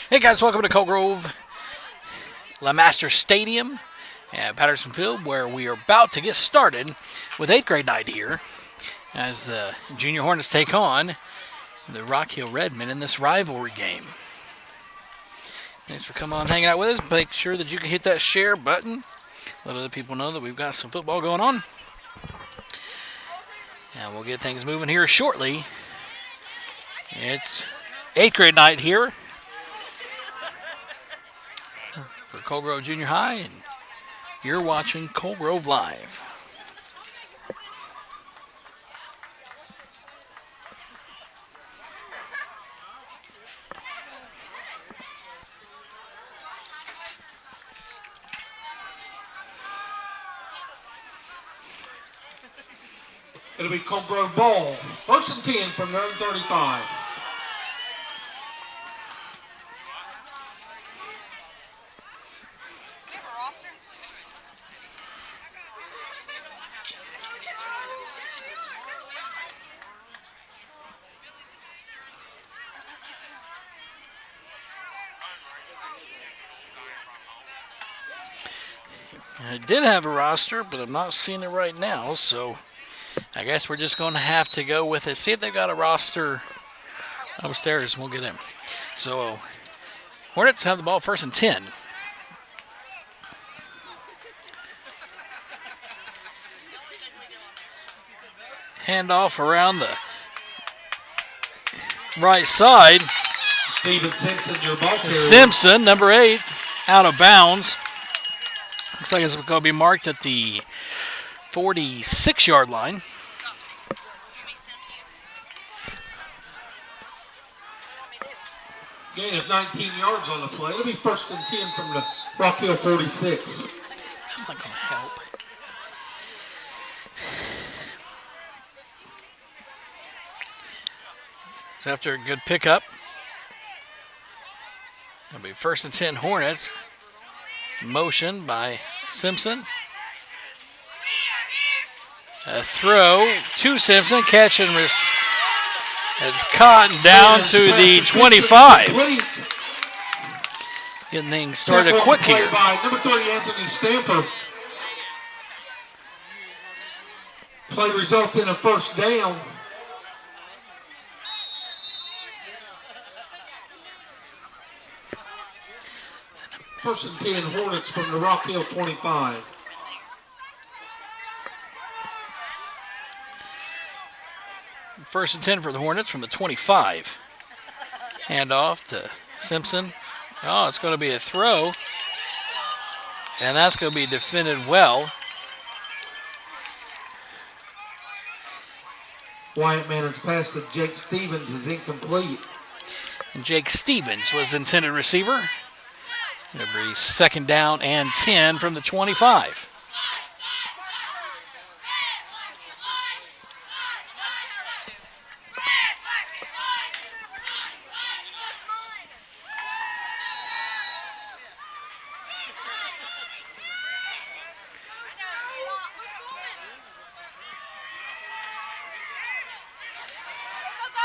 Hey guys, welcome to Colgrove LeMaster Stadium at Patterson Field, where we are about to get started with 8th grade night here as the Junior Hornets take on the Rock Hill Redmen in this rivalry game. Thanks for coming on and hanging out with us. Make sure that you can hit that share button. Let other people know that we've got some football going on. And we'll get things moving here shortly. It's 8th grade night here for Colgrove Junior High, and you're watching Colgrove Live. It'll be Colgrove ball. First and 10 from their own 35. I did have a roster, but I'm not seeing it right now, so I guess we're just going to have to go with it. See if they've got a roster upstairs, and we'll get in. So, Hornets have the ball first and 10. Handoff around the right side. Steven Simpson, your ball carrier. Simpson, number 8, out of bounds. Looks like it's going to be marked at the 46-yard line. Gain of 19 yards on the play. It'll be first and 10 from the Rock Hill 46. That's not going to help. So after a good pickup, it'll be first and 10 Hornets. Motion by Simpson. A throw to Simpson. Catch and it's caught and down to the 25. Getting things started quick here. By number 30, Anthony Stamper. Play results in a first down. First and 10 Hornets from the Rock Hill 25. First and 10 for the Hornets from the 25. Handoff to Simpson. Oh, it's going to be a throw. And that's going to be defended well. Wyatt Mannon's pass to Jake Stevens is incomplete. And Jake Stevens was the intended receiver. It'll be second down and 10 from the 25.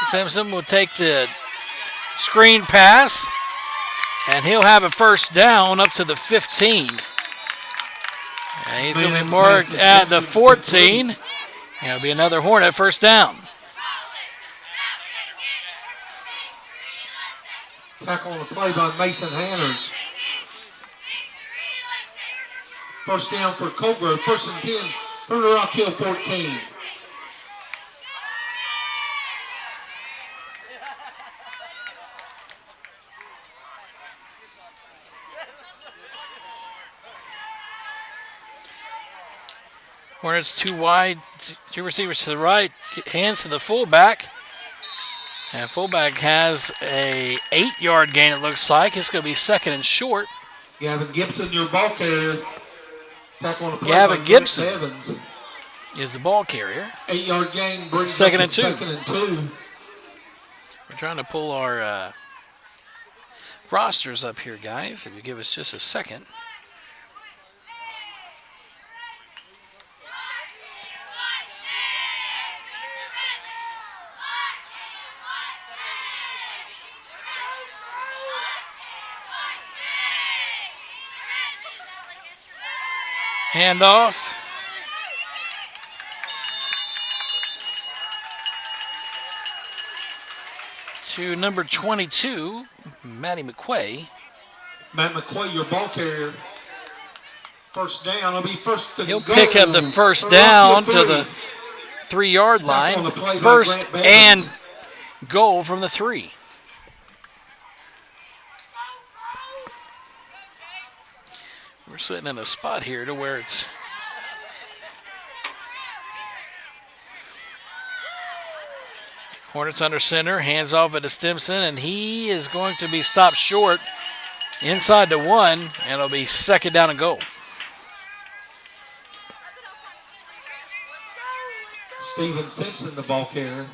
Simpson will take the screen pass, and he'll have a first down up to the 15. And he's going to be marked at the 14. And it'll be another Hornet first down. Tackle on the play by Mason Hanners. First down for Colgrove. First and 10 from the Rock Hill 14. Hornets too wide, two receivers to the right, hands to the fullback. And fullback has a 8-yard gain, it looks like. It's going to be second and short. Gavin Gibson, your ball carrier. Tackle on the play Gavin by Gibson Evans is the ball carrier. 8-yard gain brings Second up and two. Second and 2. We're trying to pull our rosters up here, guys. If you give us just a second. Handoff. To number 22, Matty McQuay. Matt McQuay, your ball carrier. First down. It'll be first and He'll goal pick up the first for down Rockville to the 3-yard line. on the play by First Grant Bevins. and goal from the 3. We're sitting in a spot here to where it's Hornets under center, hands off it to Stimson, and he is going to be stopped short inside the 1, and it'll be second down and goal. Steven Simpson, the ball carrier.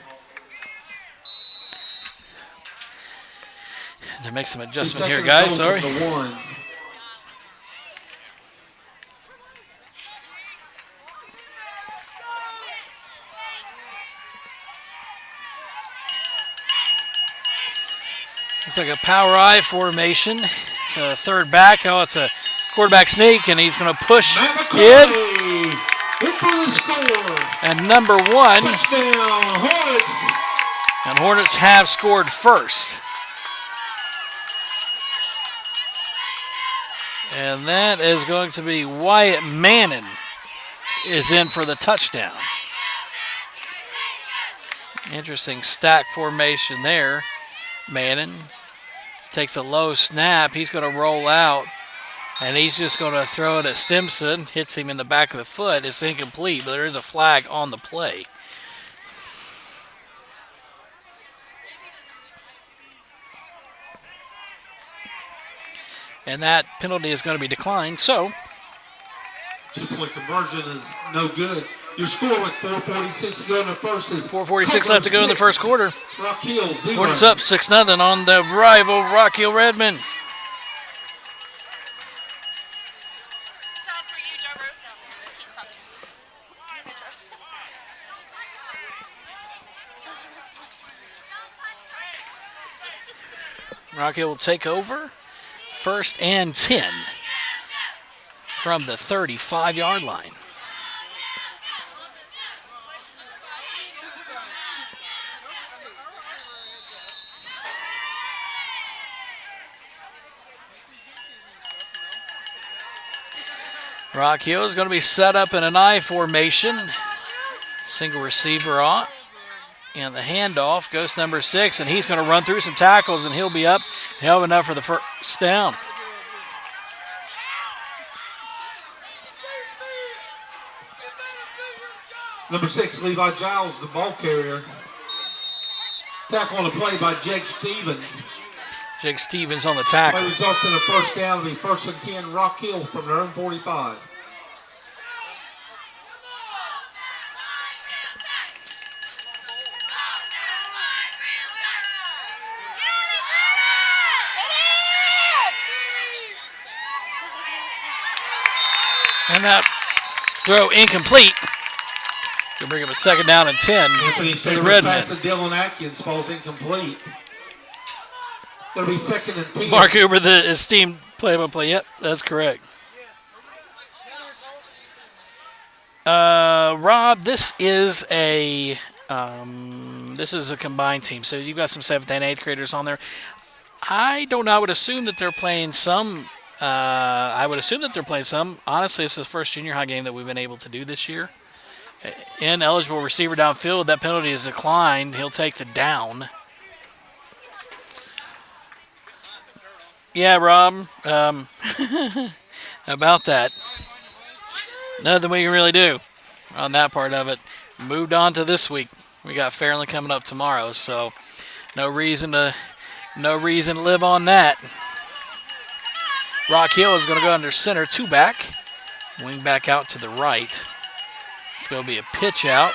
To make some Second adjustment here, and guys. goal Sorry. from the 1. Looks like a power I formation. Third back. Oh, it's a quarterback sneak, and he's going to push Matt in. McQuay in for the score. And number 1, Touchdown, Hornets. and Hornets have scored first. And that is going to be Wyatt Mannon is in for the touchdown. Interesting stack formation there. Mannon takes a low snap. He's going to roll out, and he's just going to throw it at Stimson. Hits him in the back of the foot. It's incomplete, but there is a flag on the play. And that penalty is going to be declined. So, 2-point conversion is no good. Your score with 4:46 to go in the first is 4:46 left to go in the first quarter. Rock Hill 0. Hornets up 6-0 on the rival Rock Hill Redmond. Sad for you, Joe Rose down there. I can't talk to you. Good trust. Rock Hill will take over. First and 10 from the 35-yard line. Rock Hill is going to be set up in an I formation. Single receiver on. And the handoff goes to number 6, and he's going to run through some tackles, and he'll be up. He'll have enough for the first down. Number 6, Levi Giles, the ball carrier. Tackle on the play by Jake Stevens. Jake Stevens on the Play tackle. results in a first down. It'll be first and 10, Rock Hill from their own 45. And that throw incomplete. Gonna bring up a second down and 10 Anthony for the Staples Redmen. pass to Dylan Atkins falls incomplete. It'll be second and 10. Mark Uber, the esteemed play-by-play. Yep, that's correct. Rob, this is a combined team. So you've got some 7th and 8th graders on there. I don't know. I would assume that they're playing some. Honestly, this is the first junior high game that we've been able to do this year. Ineligible receiver downfield. That penalty is declined. He'll take the down. Yeah, Rob. About that. Nothing we can really do on that part of it. Moved on to this week. We got Fairland coming up tomorrow, so no reason to live on that. Rock Hill is going to go under center, 2-back. Wing back out to the right. It's going to be a pitch out.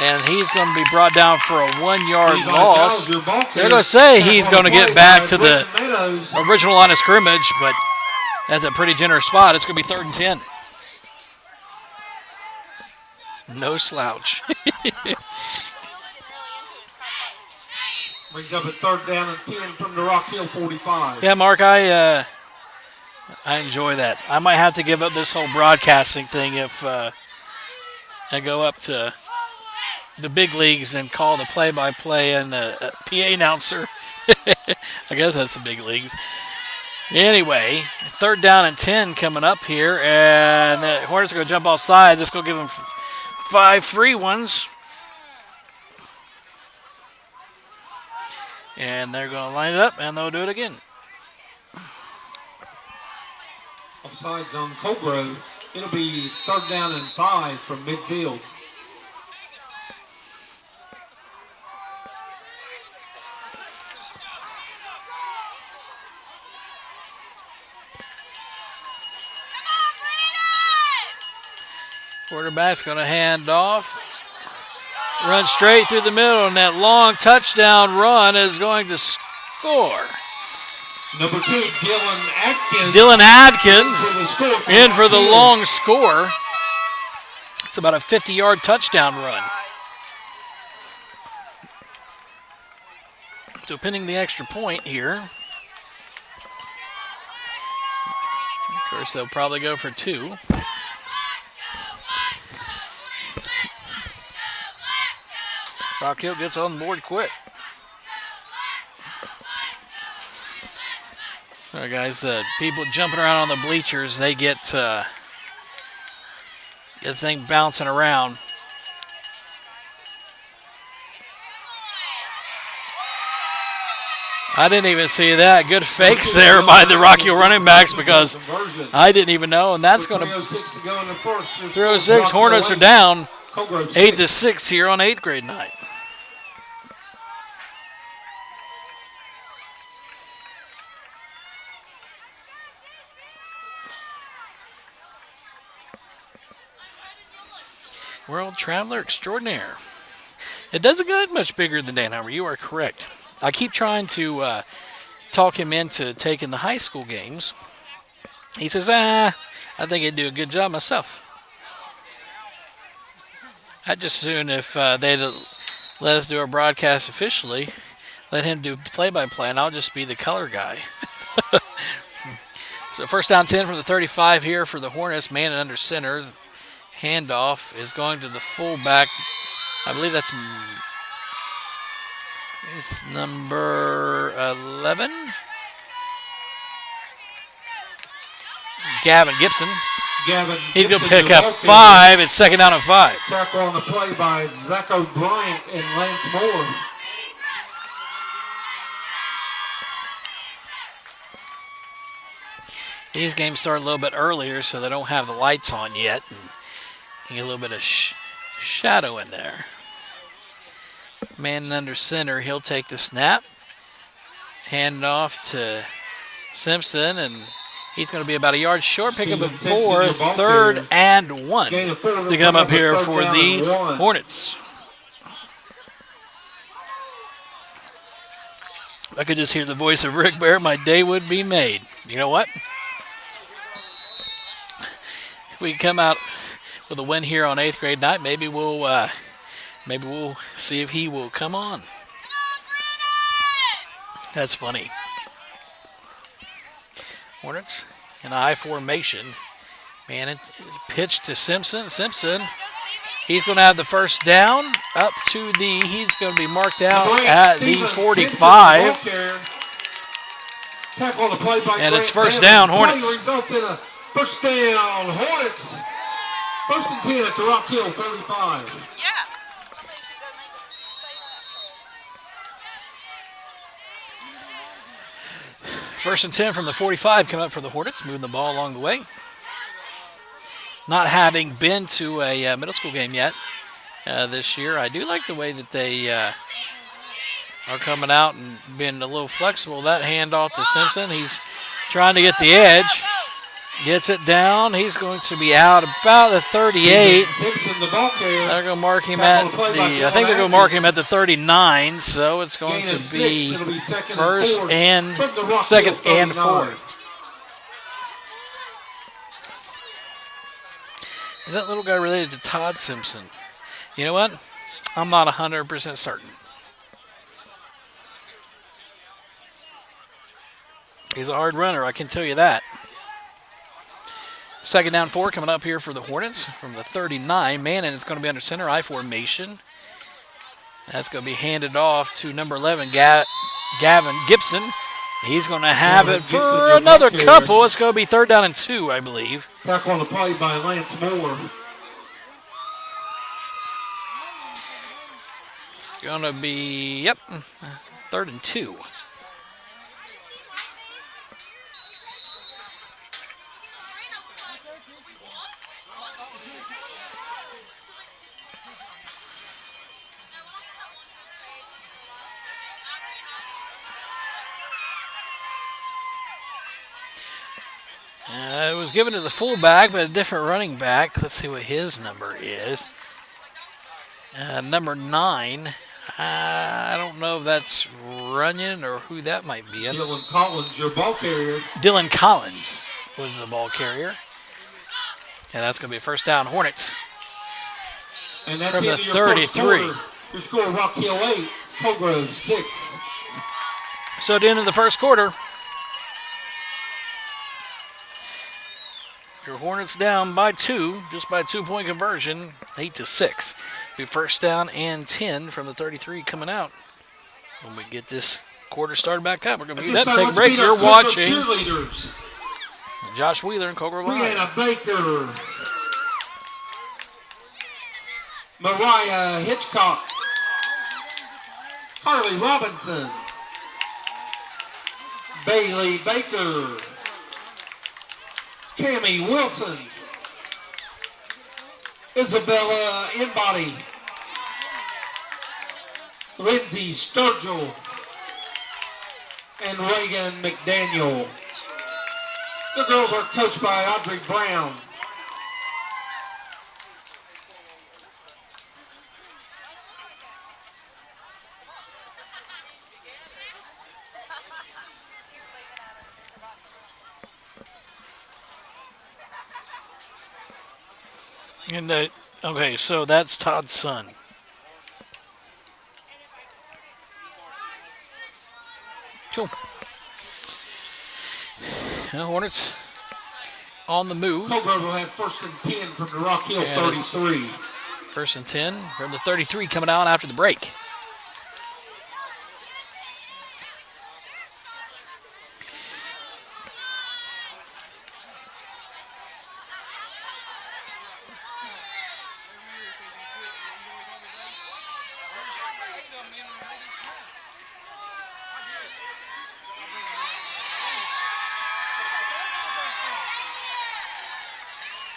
And he's going to be brought down for a 1-yard loss. They're going to say he's going to get back to the original line of scrimmage, but that's a pretty generous spot. It's going to be 3rd and 10. No slouch. Brings up a 3rd down and 10 from the Rock Hill 45. Yeah, Mark, I I enjoy that. I might have to give up this whole broadcasting thing if I go up to the big leagues and call the play-by-play and the PA announcer. I guess that's the big leagues. Anyway, 3rd down and 10 coming up here, and the Hornets are going to jump off sides. Let's go give them 5 free ones. And they're going to line it up, and they'll do it again. Offsides on Colgrove. It'll be 3rd down and 5 from midfield. Quarterback's going to hand off. Run straight through the middle, and that long touchdown run is going to score. Number 2, Dylan Atkins. Dylan Adkins in for the long score. It's about a 50-yard touchdown run. So pinning the extra point here. Of course, they'll probably go for 2. Rock Hill gets on board quick. All right, guys, the people jumping around on the bleachers, they get the thing bouncing around. I didn't even see that. Good fakes there by the Rock Hill running backs because I didn't even know, and that's going to 306. Hornets are down 8-6 here on 8th grade night. World Traveler Extraordinaire. It doesn't get much bigger than Danheimer. You are correct. I keep trying to talk him into taking the high school games. He says, I think he'd do a good job myself. I'd just soon, if they'd let us do our broadcast officially, let him do play-by-play, and I'll just be the color guy. So 1st down 10 from the 35 here for the Hornets, man and under center. Handoff is going to the fullback. I believe it's number 11. Gavin Gibson. He's going to pick up 5. It's 2nd down and 5. Tackle on the play by Zach O'Brien and Lance Moore. These games start a little bit earlier, so they don't have the lights on yet. And you get a little bit of shadow in there. Man under center, he'll take the snap. Hand off to Simpson, and he's going to be about a yard short. Pick up a 4, 3rd and 1 to come up here for the Hornets. If I could just hear the voice of Rick Bear, my day would be made. You know what? If we come out with a win here on 8th grade night, maybe we'll see if he will come on. That's funny. Hornets in I formation. Man, it pitched to Simpson. Simpson, he's going to have the 1st down up to he's going to be marked out at the 45. And it's 1st down, Hornets. Results in a 1st down, Hornets. 1st and 10 at the Rock Hill 35. Yeah. Somebody should go make a say that. 1st and 10 from the 45 coming up for the Hornets, moving the ball along the way. Not having been to a middle school game yet this year, I do like the way that they are coming out and being a little flexible. That handoff to Simpson, he's trying to get the edge. Gets it down. He's going to be out about the 38. Simpson, the ball carrier. They're going to mark him at I think they're going to mark him at the 39. So it's going to be 1st and 2nd and 4. Is that little guy related to Todd Simpson? You know what? I'm not 100% certain. He's a hard runner, I can tell you that. Second down 4 coming up here for the Hornets from the 39. Manning is going to be under center, I formation. That's going to be handed off to number 11, Gavin Gibson. He's going to have it for another couple. It's going to be 3rd down and 2, I believe. Tackle on the play by Lance Moore. It's going to be, 3rd and 2. It was given to the fullback, but a different running back. Let's see what his number is. Number 9. I don't know if that's Runyon or who that might be. Dylan Collins, your ball carrier. Dylan Collins was the ball carrier. And that's going to be a 1st down Hornets. And that's from the into your 33. Your score, Rock Hill 8, Colgrove 6. So at the end of the first quarter, your Hornets down by 2, just by a 2-point conversion, 8-6. Be 1st down and 10 from the 33 coming out. When we get this quarter started back up, we're going to get that. Take a break. You're watching Josh Wheeler and Colgrove Live. Brianna Baker, Mariah Hitchcock, Harley Robinson, Bailey Baker, Cammie Wilson, Isabella Embody, Lindsay Sturgill, and Reagan McDaniel. The girls are coached by Audrey Brown. And okay, so that's Todd's son. Cool. And Hornets on the move. Colgrove will have 1st and 10 from the Rock Hill 33. 1st and 10 from the 33 coming out after the break.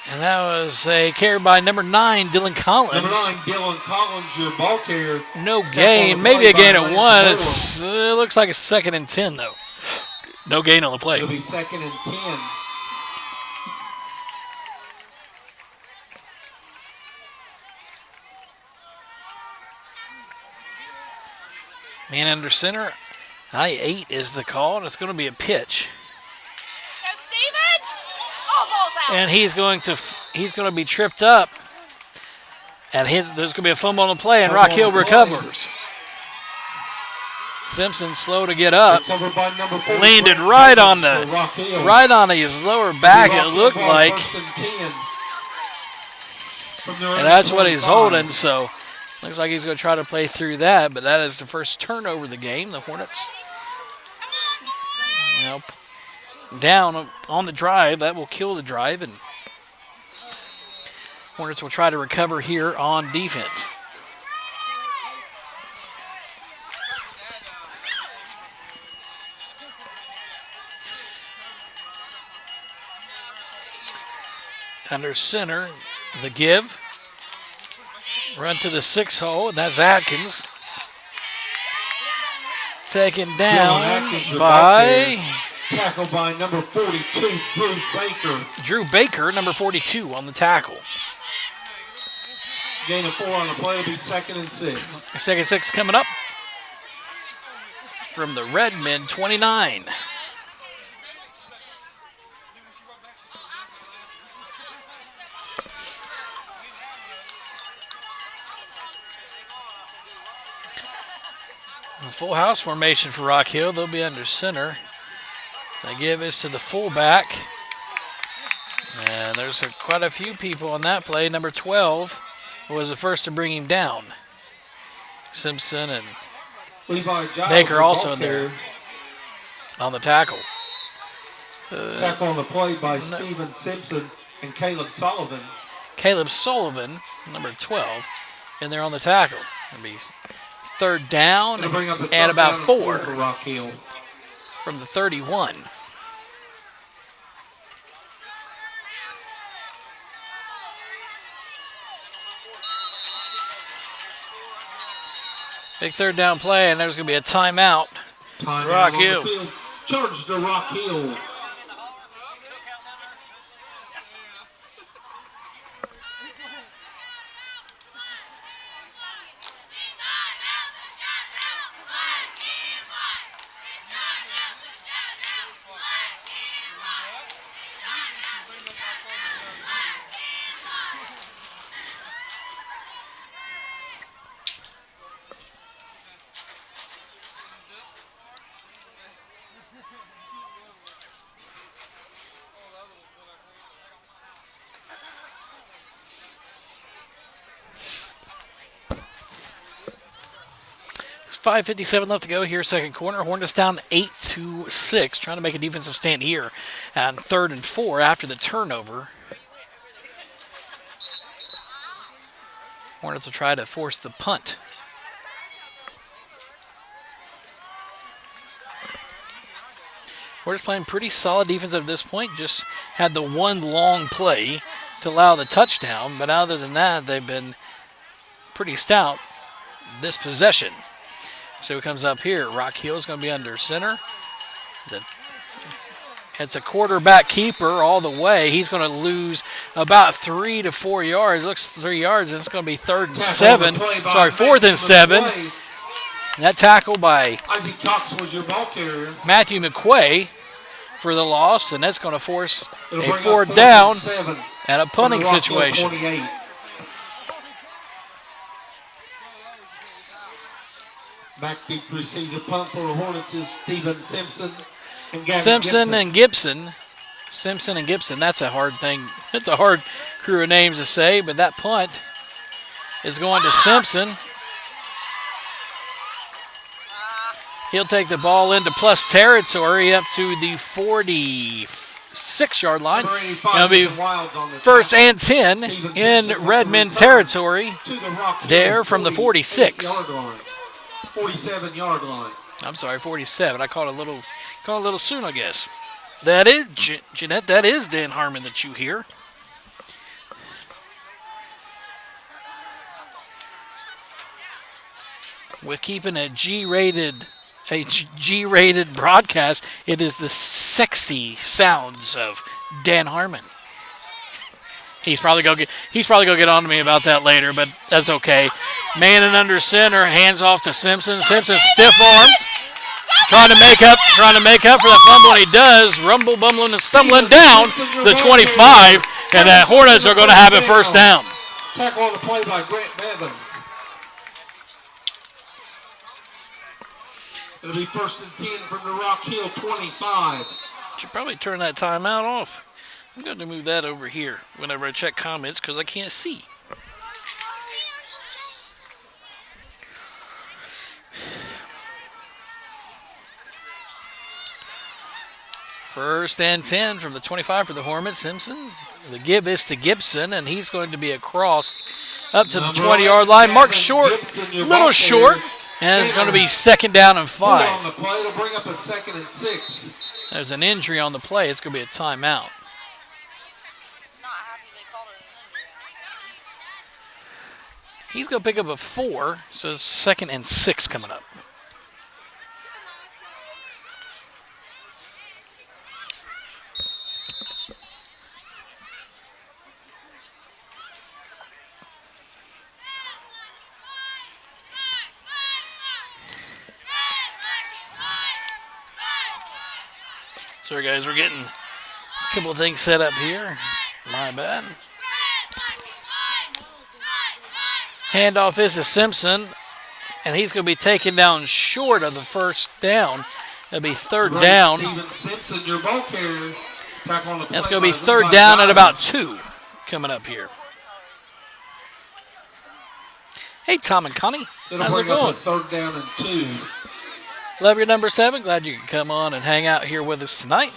And that was a carry by number 9, Dylan Collins. Number 9, Dylan Collins, your ball carrier. No gain, maybe a gain of 1. It looks like a 2nd and 10, though. No gain on the play. It'll be 2nd and 10. Man under center. High 8 is the call, and it's going to be a pitch. Go, Steven! Oh, ball's out. And he's going to be tripped up. And there's going to be a fumble on the play, and Rock Hill recovers. Simpson slow to get up. Landed right on his lower back, it looked like. And that's what he's holding, so looks like he's going to try to play through that, but that is the first turnover of the game. The Hornets down on the drive. That will kill the drive, and Hornets will try to recover here on defense. Under center, the give. Run to the 6 hole, and that's Atkins. Taken down by... Tackle by number 42, Drew Baker. Drew Baker, number 42, on the tackle. Gain of 4 on the play will be 2nd and 6. 2nd and 6 coming up from the Redmen 29. Full house formation for Rock Hill. They'll be under center. They give this to the fullback. And there's quite a few people on that play. Number 12 was the first to bring him down. Simpson and Levi Giles, Baker the also ball in there carrier. on the tackle. Tackle on the play by Steven Simpson and Caleb Sullivan. Caleb Sullivan, number 12, in there on the tackle. It'll be third down Gonna bring up a and third about down and 4 for Rock Hill. from the 31. Big third down play, and there's going to be a timeout. Timeout Rock on Hill. the field. Charge to Rock Hill. .557 left to go here, second quarter. Hornets down 8-6, trying to make a defensive stand here on 3rd and 4 after the turnover. Hornets will try to force the punt. Hornets playing pretty solid defense at this point. Just had the one long play to allow the touchdown, but other than that, they've been pretty stout this possession. So it comes up here. Rock Hill is going to be under center. It's a quarterback keeper all the way. He's going to lose about 3 to 4 yards. It looks 3 yards, and it's going to be 3rd and 7. Sorry, 4th and 7. And that tackle by Isaac Cox was your ball carrier. Matthew McQuay for the loss, and that's going to force It'll a bring up 4th 4th down and 7 and a from punting the Rock Hill situation. 28. Back deep to receive the punt for the Hornets is Steven Simpson and Gavin Simpson Gibson. and Gibson. Simpson and Gibson. That's a hard thing. It's a hard crew of names to say, but that punt is going to Simpson. He'll take the ball into plus territory up to the 46-yard line. Number 85 It'll be for the Wilds on the first tackle. and 10 Steven in Simpson with the Redmond return territory. to the Rock Hill there from the 46. 47-yard line. I'm sorry, 47. I called a little soon, I guess. That is, Jeanette, that is Dan Harmon that you hear. With keeping a G-rated broadcast, it is the sexy sounds of Dan Harmon. He's probably gonna get on to me about that later, but that's okay. Man and under center, hands off to Simpson. Simpson stiff arms, trying to make up for that fumble, and he does. Rumble, bumbling, and stumbling down the 25, and the Hornets are going to have a first down. Tackle on the play by Grant Bevins. It'll be 1st and 10 from the Rock Hill 25. Should probably turn that timeout off. I'm going to move that over here whenever I check comments because I can't see. First and 10 from the 25 for the Hornets. Simpson. The give is to Gibson, and he's going to be across up to the 20-yard line. Marked short, little short, and it's going to be 2nd down and 5. On the play, it'll bring up a 2nd and 6. There's an injury on the play. It's going to be a timeout. He's going to pick up a 4, so it's 2nd and 6 coming up. Sorry, guys, we're getting a couple of things set up here. My bad. Handoff is to Simpson, and he's going to be taken down short of the first down. It'll be 3rd down. Steven Simpson, your ball carrier. Tackle on the play That's going to by be third Levi down at Giles. about 2 coming up here. Hey, Tom and Connie. It'll How's it bring up a going? third down and 2. Love your number 7. Glad you could come on and hang out here with us tonight.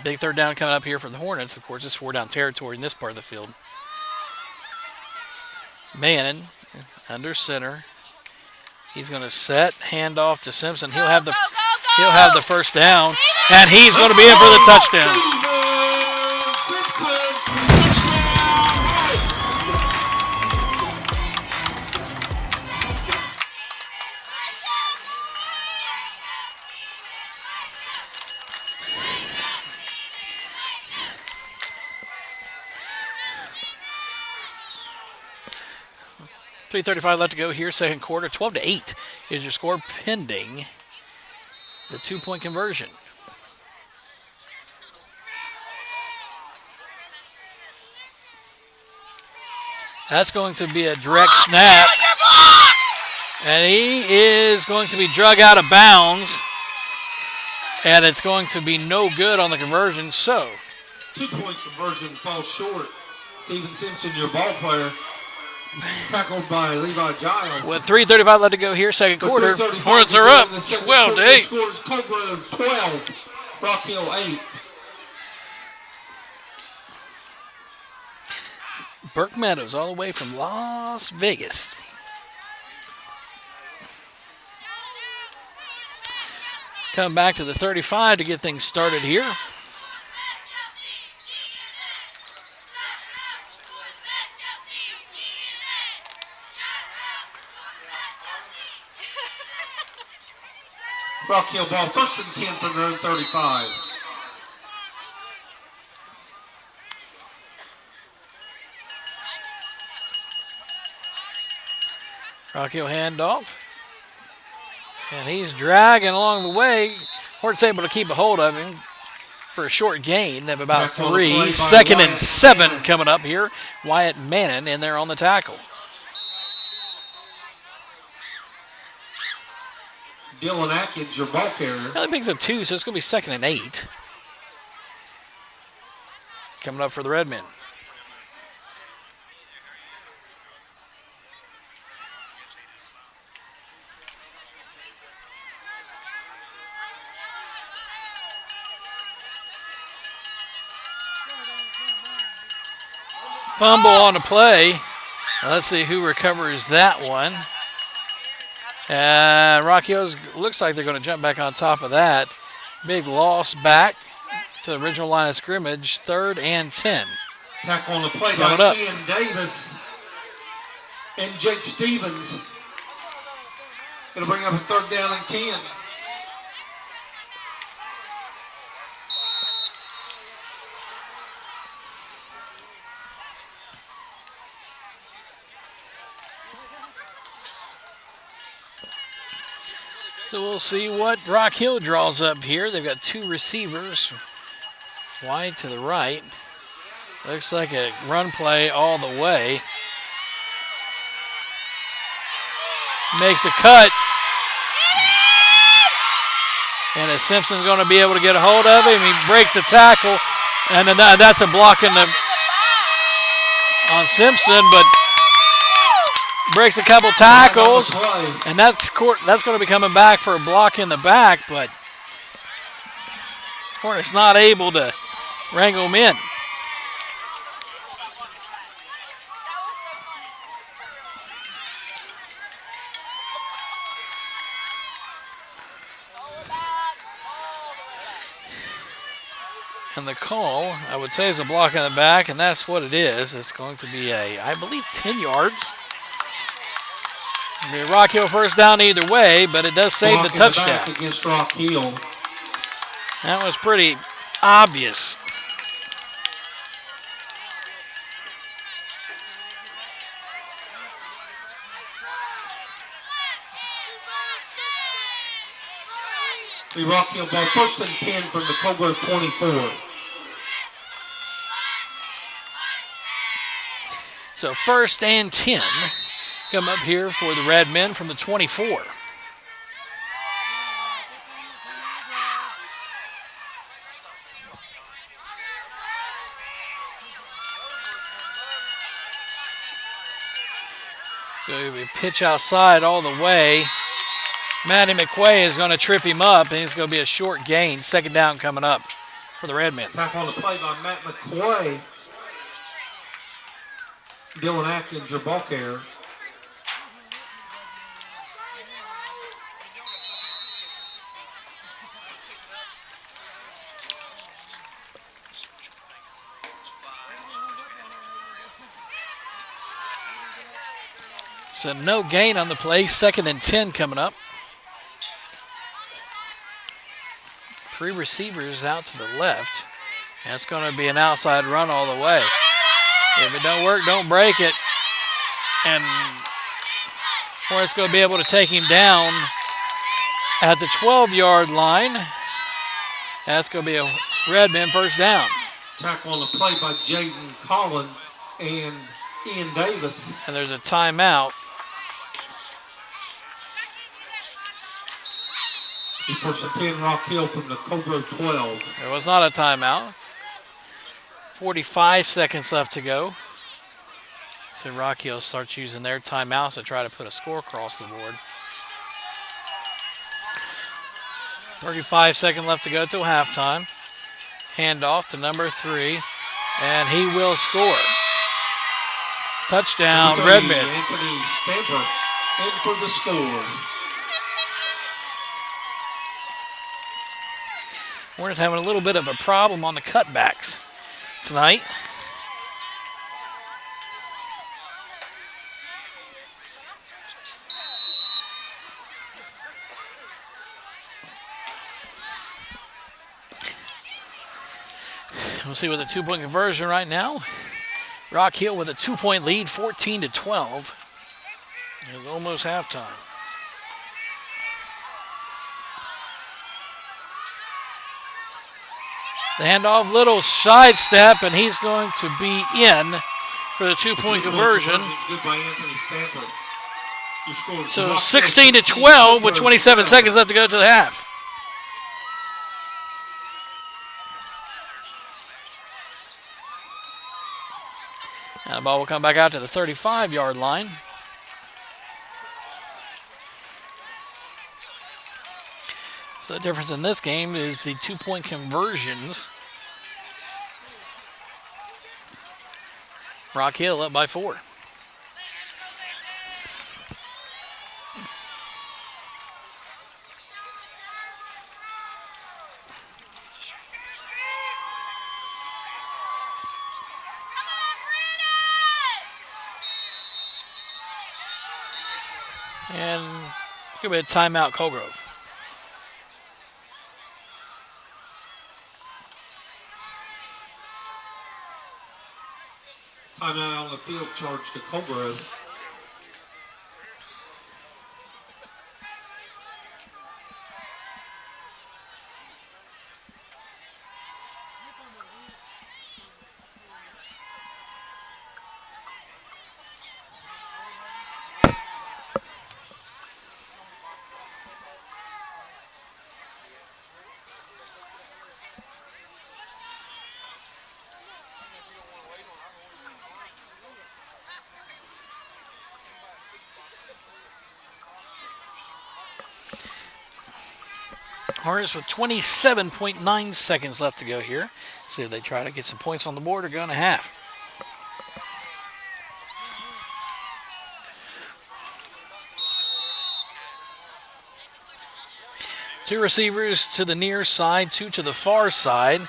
Big third down coming up here for the Hornets. Of course, it's 4-down territory in this part of the field. Manning under center. He's going to set, hand off to Simpson. He'll have the first down, and he's going to be in for the touchdown. Simpson, touchdown. 3:35 left to go here, second quarter. 12-8 is your score pending the 2-point conversion. That's going to be a direct snap. And he is going to be drug out of bounds. And it's going to be no good on the conversion. So, 2-point conversion falls short. Steven Simpson, your ball player, tackled by Levi Giles. with 3:35 left to go here, second quarter. With 3:35 Hornets are up in the second 12-8. quarter. The score is Cobra 12, Rock Hill 8. Burke Meadows all the way from Las Vegas. Come back to the 35 to get things started here. Rock Hill ball, first and 10 from their own 35. Rock Hill handoff. And he's dragging along the way. Hort's able to keep a hold of him for a short gain of about Back on the play 3. by Second and Wyatt 7 Manning. coming up here. Wyatt Manning in there on the tackle. Dylan Atkins, your ball carrier. Well, he picks up 2, so it's going to be second and 8. Coming up for the Redmen. Fumble on the play. Let's see who recovers that one. Rock Hills looks like they're going to jump back on top of that. Big loss back to the original line of scrimmage. 3rd and 10. Tackle on the play Coming by up. Ian Davis and Jake Stevens. It'll bring up a third down and 10. So we'll see what Rock Hill draws up here. They've got 2 receivers. Wide to the right. Looks like a run play all the way. Makes a cut. And as Simpson's going to be able to get a hold of him, he breaks the tackle. And then that's a block on Simpson, but breaks a couple tackles. And that's going to be coming back for a block in the back, but Hornets not able to wrangle him in. And the call, I would say, is a block in the back, and that's what it is. It's going to be I believe, 10 yards. It'll be a Rock Hill first down either way, but it does save the Block in touchdown. back against Rock Hill. That was pretty obvious. The Rock Hill ball, first and 10 from the Cobra 24. So 1st and 10 come up here for the Redmen from the 24. a pitch outside all the way. Matty McQuay is going to trip him up, and it's going to be a short gain. Second down coming up for the Redmen. Tackle on the play by Matt McQuay. Dylan Atkins, your ball carrier. So no gain on the play. 2nd and 10 coming up. 3 receivers out to the left. That's going to be an outside run all the way. If it don't work, don't break it. And Hornets going to be able to take him down at the 12-yard line. That's going to be a Redmen first down. Tackle on the play by Jaden Collins and Ian Davis. And there's a timeout. First and 10, Rock Hill from the Cobra 12. There was not a timeout. 45 seconds left to go. So Rock Hill starts using their timeouts to try to put a score across the board. 35 seconds left to go till halftime. Handoff to number 3, and he will score. Touchdown, Redmen. Anthony Stamper in for the score. Hornets having a little bit of a problem on the cutbacks tonight. We'll see with a 2-point conversion right now. Rock Hill with a 2-point lead, 14-12. It's almost halftime. The handoff, little sidestep, and he's going to be in for the 2-point conversion. Good by Anthony Stamper. So 16-12 with 27 seconds left to go to the half. And the ball will come back out to the 35-yard line. So the difference in this game is the 2-point conversions. Rock Hill up by 4. And give it a timeout, Colgrove. Timeout on the field charge to Colgrove. Hornets with 27.9 seconds left to go here. See if they try to get some points on the board or go in a half. Two receivers to the near side, 2 to the far side.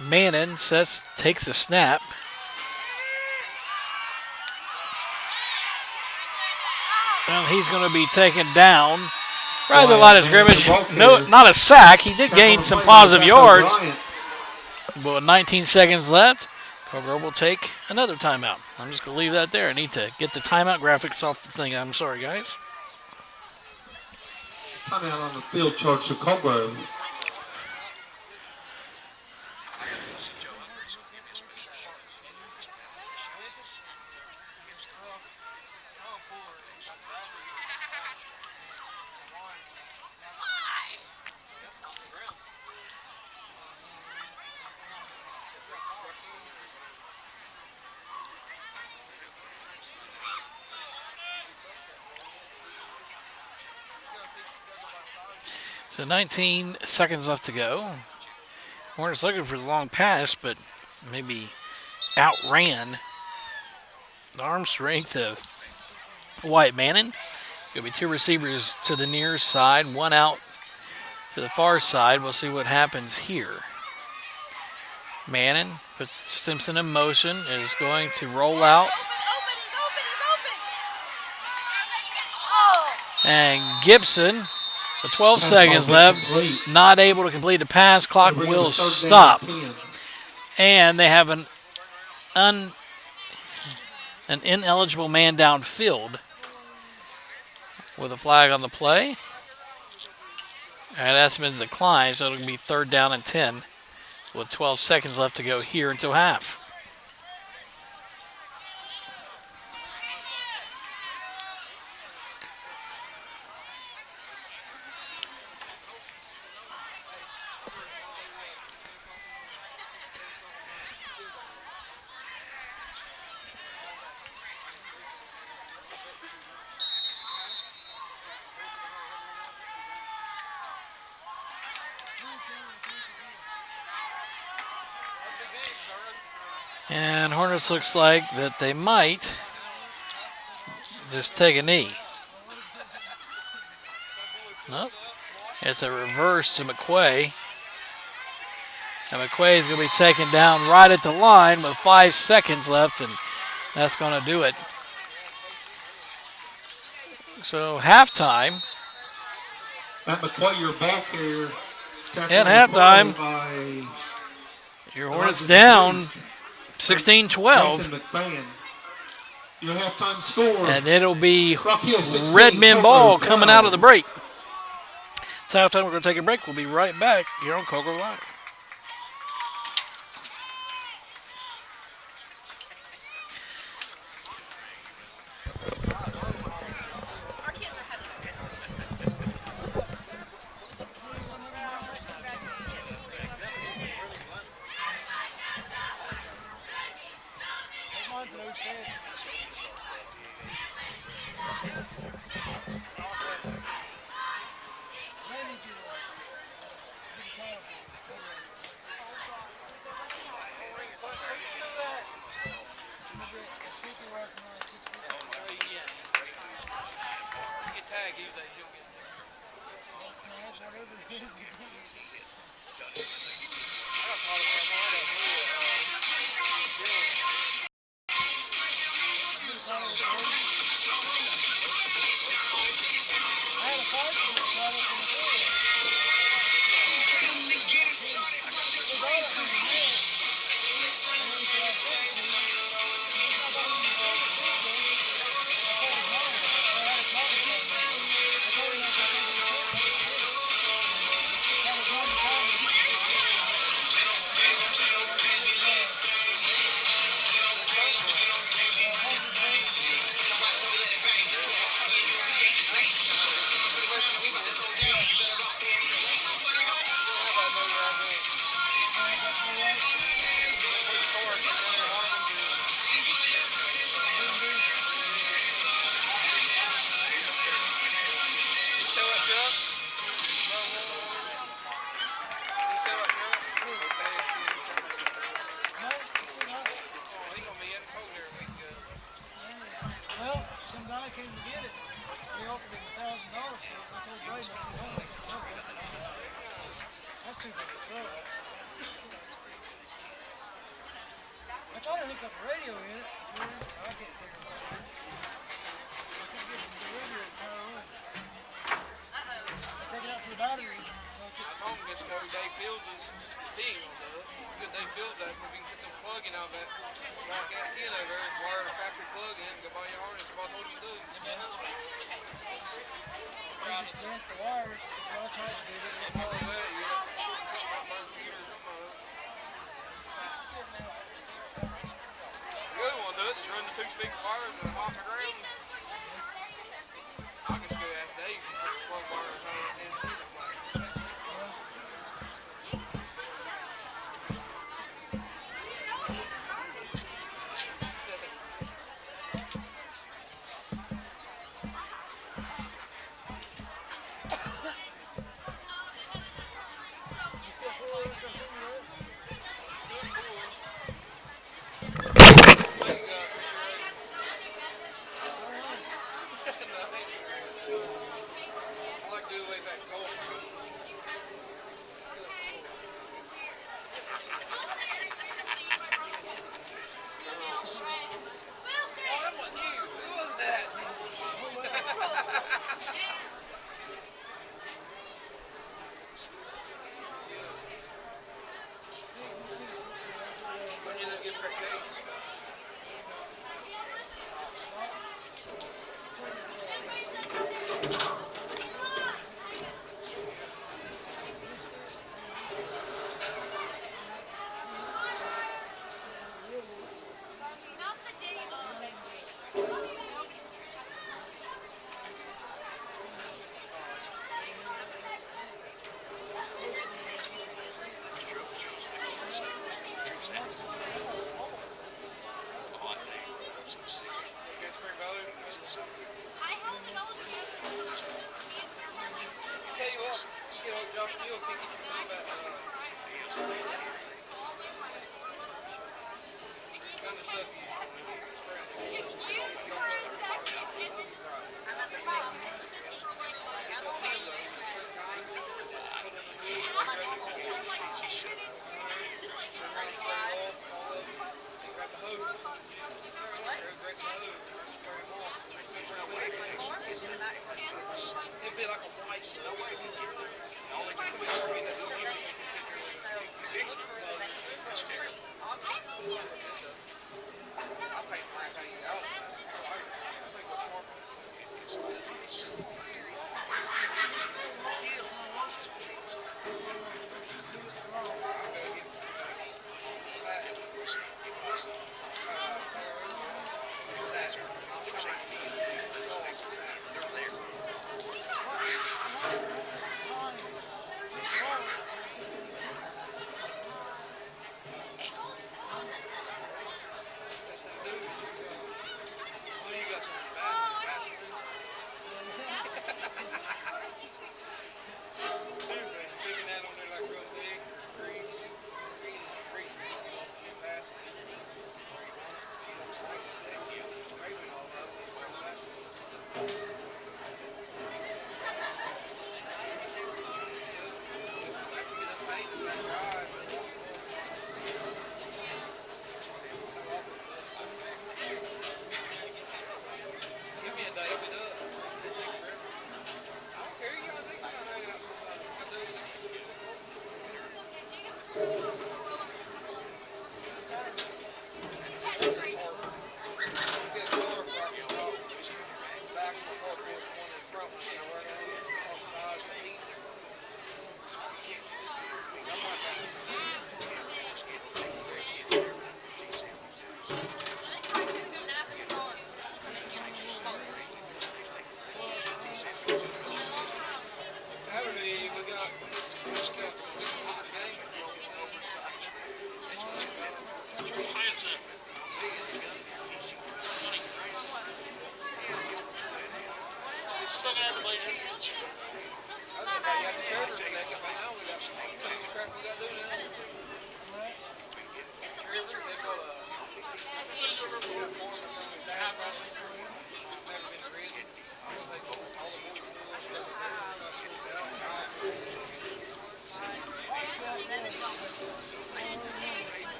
Mannon takes a snap. And he's going to be taken down. Right at the line of scrimmage. No, not a sack. He did gain some positive yards. But with 19 seconds left, Colgrove will take another timeout. I'm just going to leave that there. I need to get the timeout graphics off the thing. I'm sorry, guys. Timeout on the field charge to Colgrove. So 19 seconds left to go. Hornets looking for the long pass, but maybe outran the arm strength of Wyatt Manning. Going to be two receivers to the near side, one out to the far side. We'll see what happens here. Manning puts Simpson in motion, is going to roll out. And Gibson, with 12 seconds left, not able to complete the pass. Clock will stop. And they have an ineligible man downfield with a flag on the play. And that's been declined, so it'll be 3rd down and 10 with 12 seconds left to go here until half. And Hornets looks like that they might just take a knee. Nope. It's a reverse to McQuay. And McQuay is going to be taken down right at the line with 5 seconds left, and that's going to do it. So halftime. At McQuay, your ball carrier. At halftime, your Hornets down 16-12. Your halftime score. And it'll be Red Men ball coming out of the break. It's halftime. We're going to take a break. We'll be right back here on Coker Live.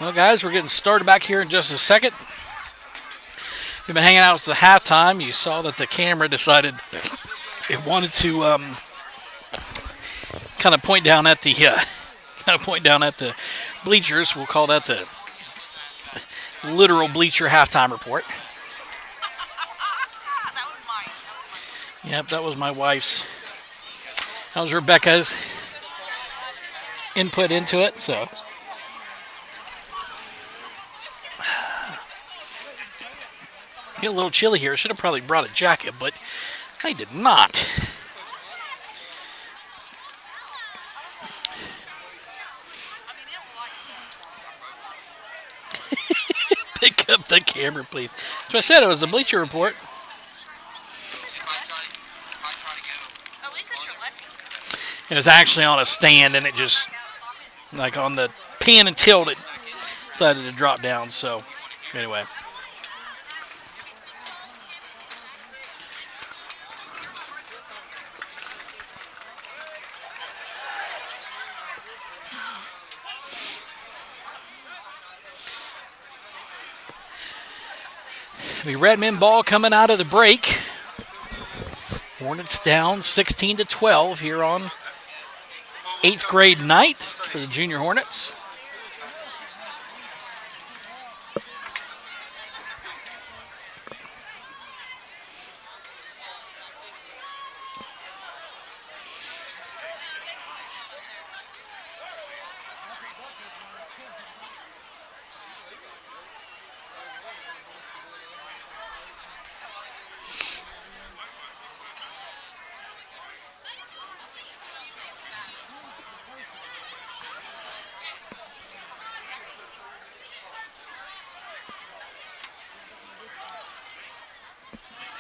Well, guys, we're getting started back here in just a second. We've been hanging out at the halftime. You saw that the camera decided it wanted to kind of point down at the bleachers. We'll call that the literal bleacher halftime report. That was mine. Yep, that was my wife's. That was Rebecca's input into it. So. Get a little chilly here. Should have probably brought a jacket, but I did not. Pick up the camera, please. So I said it was the Bleacher Report. At least that's your lefty. It was actually on a stand, and it just, like on the pan and tilt, it decided to drop down. So, anyway. The Redmen ball coming out of the break. Hornets down 16-12 here on 8th grade night for the Junior Hornets.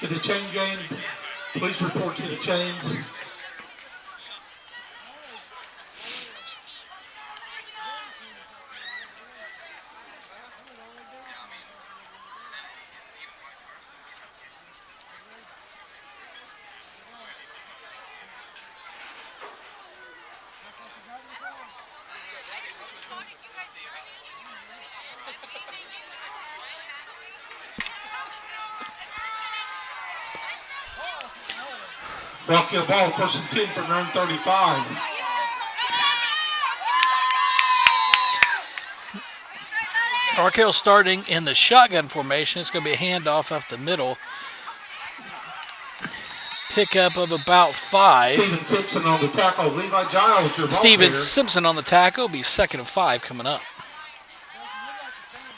To the chain game, please report to the chains. Rockhill ball, first and 10 from their own 35. Rockhill starting in the shotgun formation. It's going to be a handoff up the middle. Pickup of about 5. Steven Simpson on the tackle. Levi Giles, your ball Steven player. Simpson on the tackle. Will be 2nd and 5 coming up.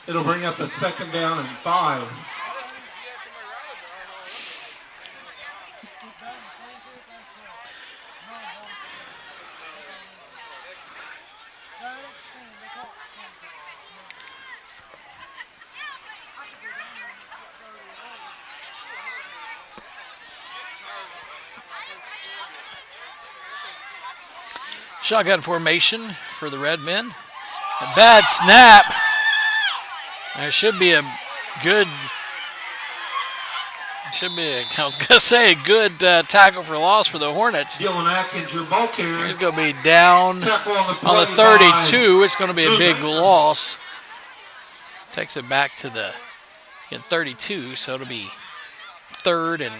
It'll bring up a 2nd down and 5. Shotgun formation for the Redmen. A bad snap. There should be a good, I was going to say, a good tackle for loss for the Hornets. Dylan Atkins, your ball carrier. He's going to be down Tackle on the on the play 32. It's going to be a big loss. Takes it back to the 32, so it'll be 3rd and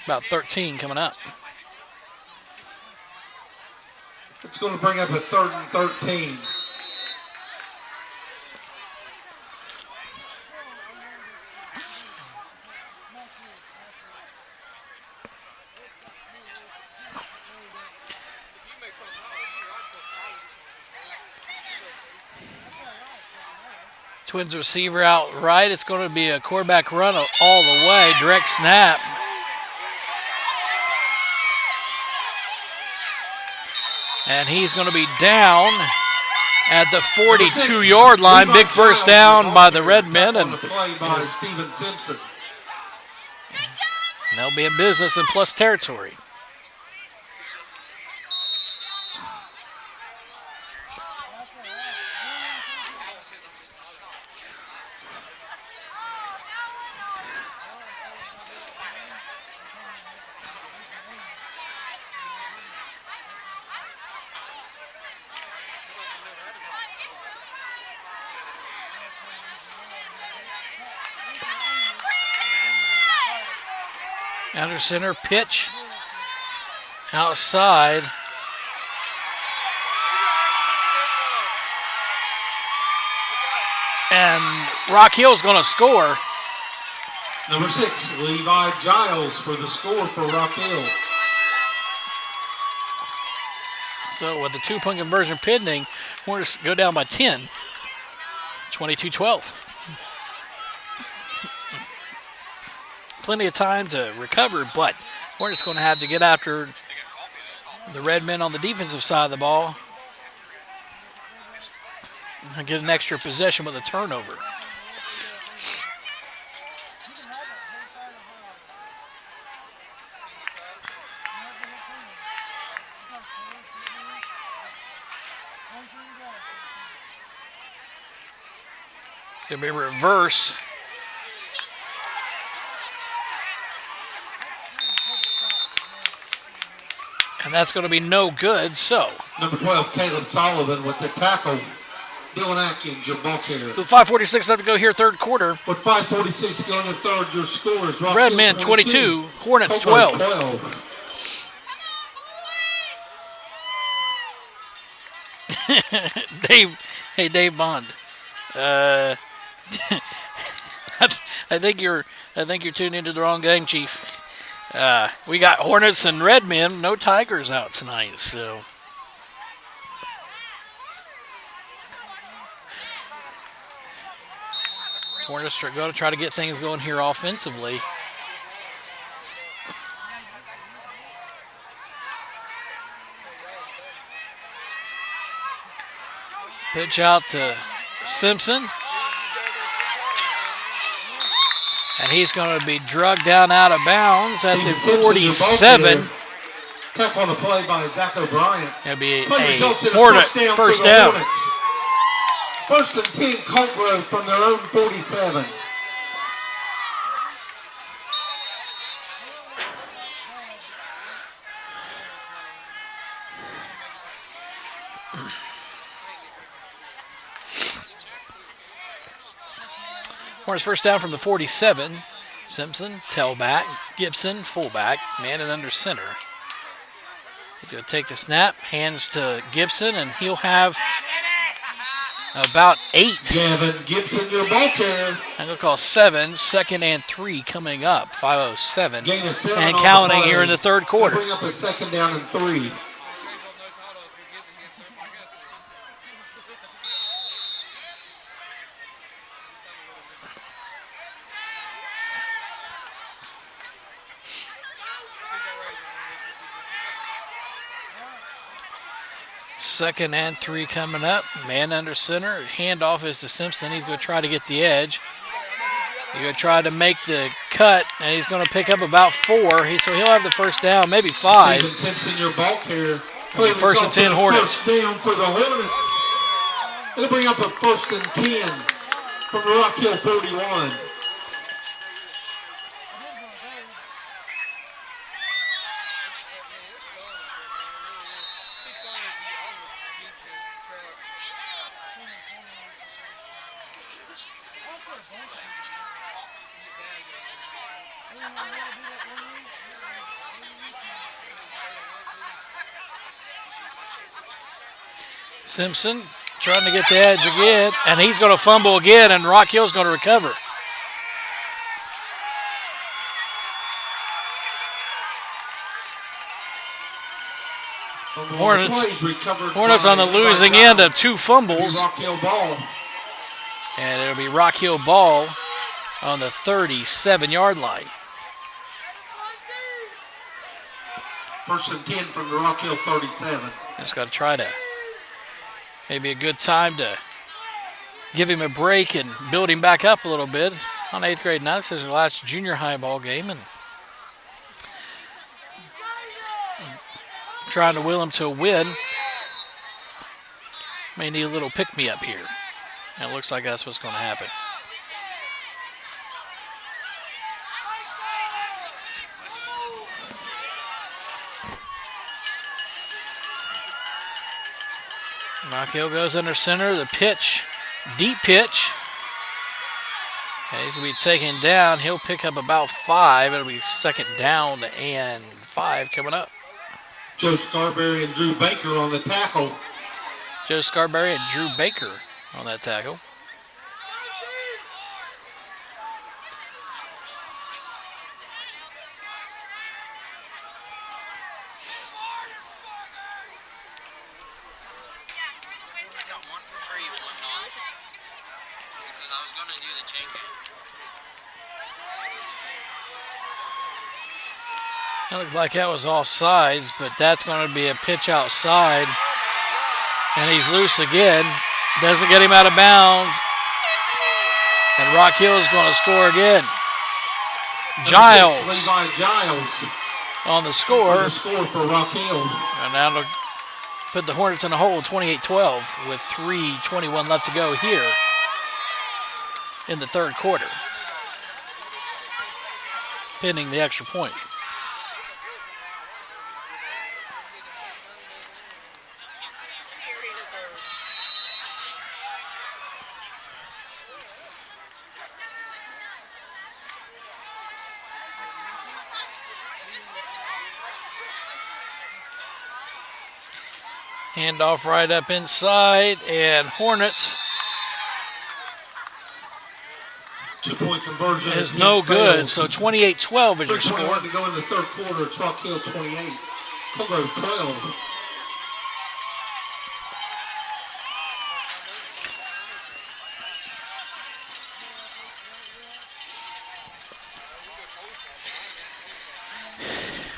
about 13 coming up. It's going to bring up a 3rd and 13. Twins receiver out right. It's going to be a quarterback run all the way. Direct snap. And he's going to be down at the 42-yard line. Big first down by the Redmen. And by Steven Simpson. they'll be in business in plus territory. Under center, pitch. Outside. And Rock Hill's going to score. Number 6, Levi Giles for the score for Rock Hill. So with the 2-point conversion pending, Hornets go down by 10. 22-12. Plenty of time to recover, but Hornets going to have to get after the red men on the defensive side of the ball and get an extra possession with a turnover. It'll be reverse. And that's going to be no good, so. Number 12, Caleb Sullivan with the tackle. Dylan Atkins, your ball carrier. With 5:46 left to go here, third quarter. With 5:46 going to third, your score is Rock Red Hill men 22, Hornets 12. 12. Dave Bond. I think you're tuned into the wrong game, Chief. We got Hornets and Red Men, no Tigers out tonight, so. Hornets are going to try to get things going here offensively. Pitch out to Simpson. And he's going to be drugged down out of bounds at the 47. Tackle on the play by Zach O'Brien. It'll be a Hornet first down. First and 10, Colt Grove from their own 47. Hornets first down from the 47. Simpson, tailback. Gibson, fullback. Man and under center. He's going to take the snap. Hands to Gibson, and he'll have about 8. Gavin Gibson, your ball carrier. I'm going to call 7. 2nd and 3 coming up. 5:07. Gain of 7 and on counting the here in the third quarter. Bring up a 2nd down and 3. Second and 3 coming up. Man under center. Handoff is to Simpson. He's going to try to get the edge. He's going to try to make the cut, and he's going to pick up about 4. So he'll have the first down, maybe 5. Steven Simpson, your ball carrier. First and 10 Hornets. First down for the Hornets. It'll bring up a 1st and 10 from Rock Hill 31. Simpson trying to get the edge again, and he's going to fumble again, and Rock Hill's going to recover. Hornets on the losing end of 2 fumbles. And it'll be Rock Hill ball on the 37-yard line. 1st and 10 from the Rock Hill 37. Just got to try to, maybe a good time to give him a break and build him back up a little bit on 8th grade night. This is his last junior high ball game, and trying to will him to a win. May need a little pick-me-up here. And it looks like that's what's going to happen. Rock Hill goes under center. The pitch, deep pitch. And he's going to be taken down. He'll pick up about 5. It'll be second down and 5 coming up. Joe Scarberry and Drew Baker on the tackle. Joe Scarberry and Drew Baker on that tackle. It looked like that was offsides, but that's going to be a pitch outside. And he's loose again. Doesn't get him out of bounds. And Rock Hill is going to score again. Giles. Levi Giles on the score. The score for Rock Hill. And now to put the Hornets in the hole 28-12 with 3:21 left to go here in the third quarter. Pinning the extra point. Handoff right up inside, and Hornets 2-point conversion is no good. failed. So 28-12 is your score. 3:21 to go in the third quarter. It's Rock Hill 28, Colgrove 12.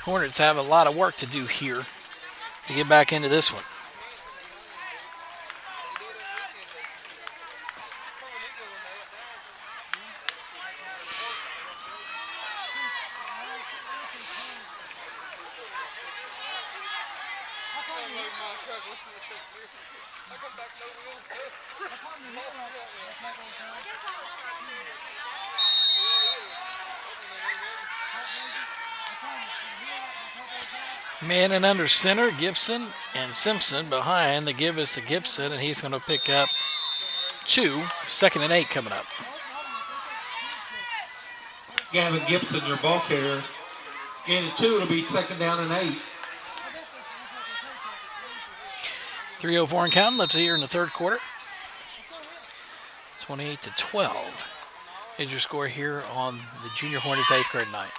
Hornets have a lot of work to do here to get back into this one. Man and under center, Gibson and Simpson behind. The give is to Gibson, and he's going to pick up 2. Second and 8 coming up. Gavin Gibson, your ball carrier. Gain of 2, it'll be second down and 8. 3:04 and counting left here in the third quarter. 28-12 is your score here on the Junior Hornets 8th grade night.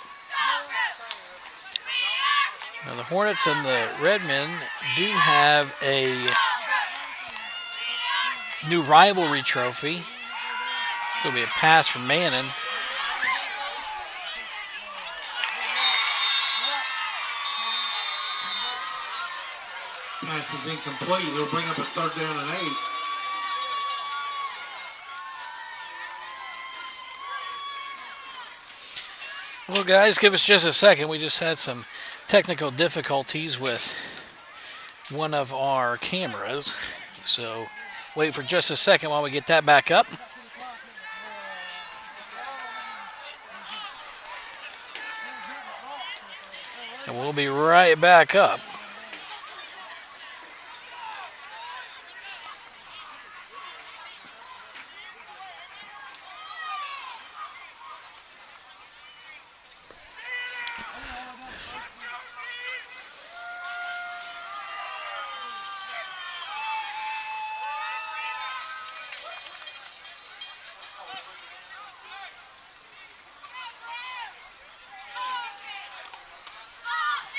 Now the Hornets and the Redmen do have a new rivalry trophy. It'll be a pass from Manning. Pass is incomplete. It'll bring up a third down and 8. Well, guys, give us just a second. We just had some technical difficulties with one of our cameras. So wait for just a second while we get that back up. And we'll be right back up.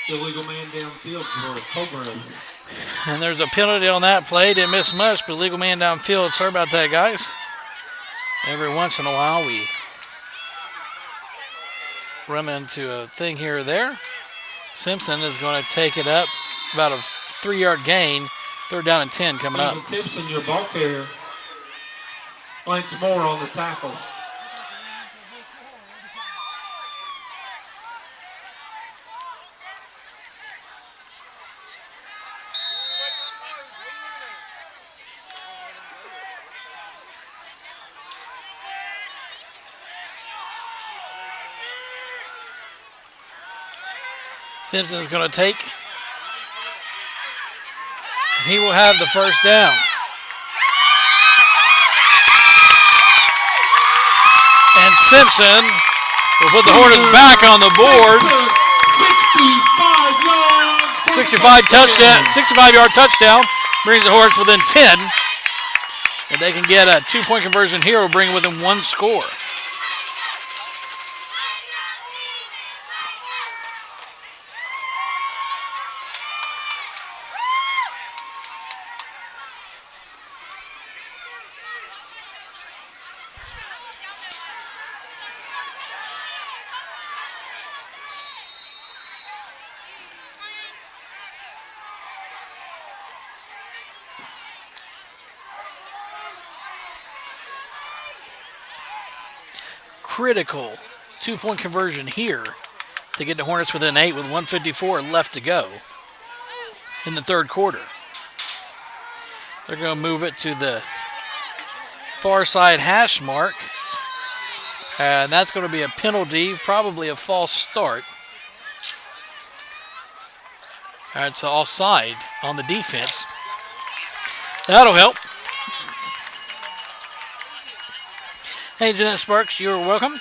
Illegal man downfield for Colgrove. And there's a penalty on that play. Didn't miss much, but legal man downfield. Sorry about that, guys. Every once in a while we run into a thing here or there. Simpson is going to take it up. About a 3-yard gain. Third down and 10 coming up. Simpson, your ball carrier. Lance Moore on the tackle. Simpson is going to take. And he will have the first down. And And Simpson will put the Hornets back on the board. 65-yard touchdown brings the Hornets within 10. If they can get a 2-point conversion here, will bring it within one score. Critical 2-point conversion here to get the Hornets within 8 with 1:54 left to go in the third quarter. They're going to move it to the far side hash mark, and that's going to be a penalty, probably a false start. That's offside on the defense. That'll help. Hey, Jeanette Sparks, you're welcome.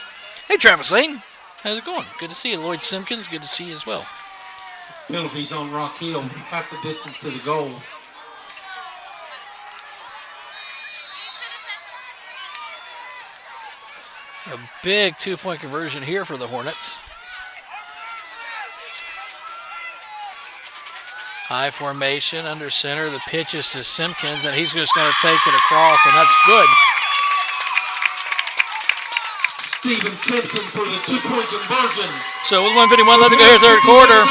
Hey, Travis Lane. How's it going? Good to see you. Lloyd Simpkins, good to see you as well. Penalties on Rock Hill, half the distance to the goal. A big 2-point conversion here for the Hornets. High formation under center. The pitch is to Simpkins, and he's just going to take it across, and that's good. Steven Simpson for the 2-point conversion. So with 1:51 left to go here, third quarter,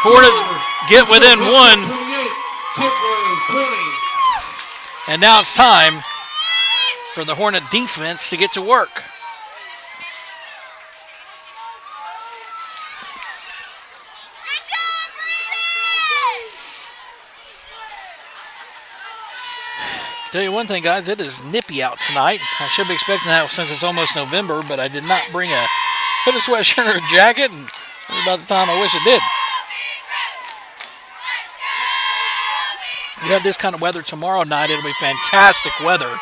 Hornets get within one. And now it's time for the Hornet defense to get to work. Tell you one thing, guys, it is nippy out tonight. I should be expecting that since it's almost November, but I did not bring a hooded sweatshirt or a jacket, and it was about the time I wish I did. We have this kind of weather tomorrow night. It'll be fantastic weather.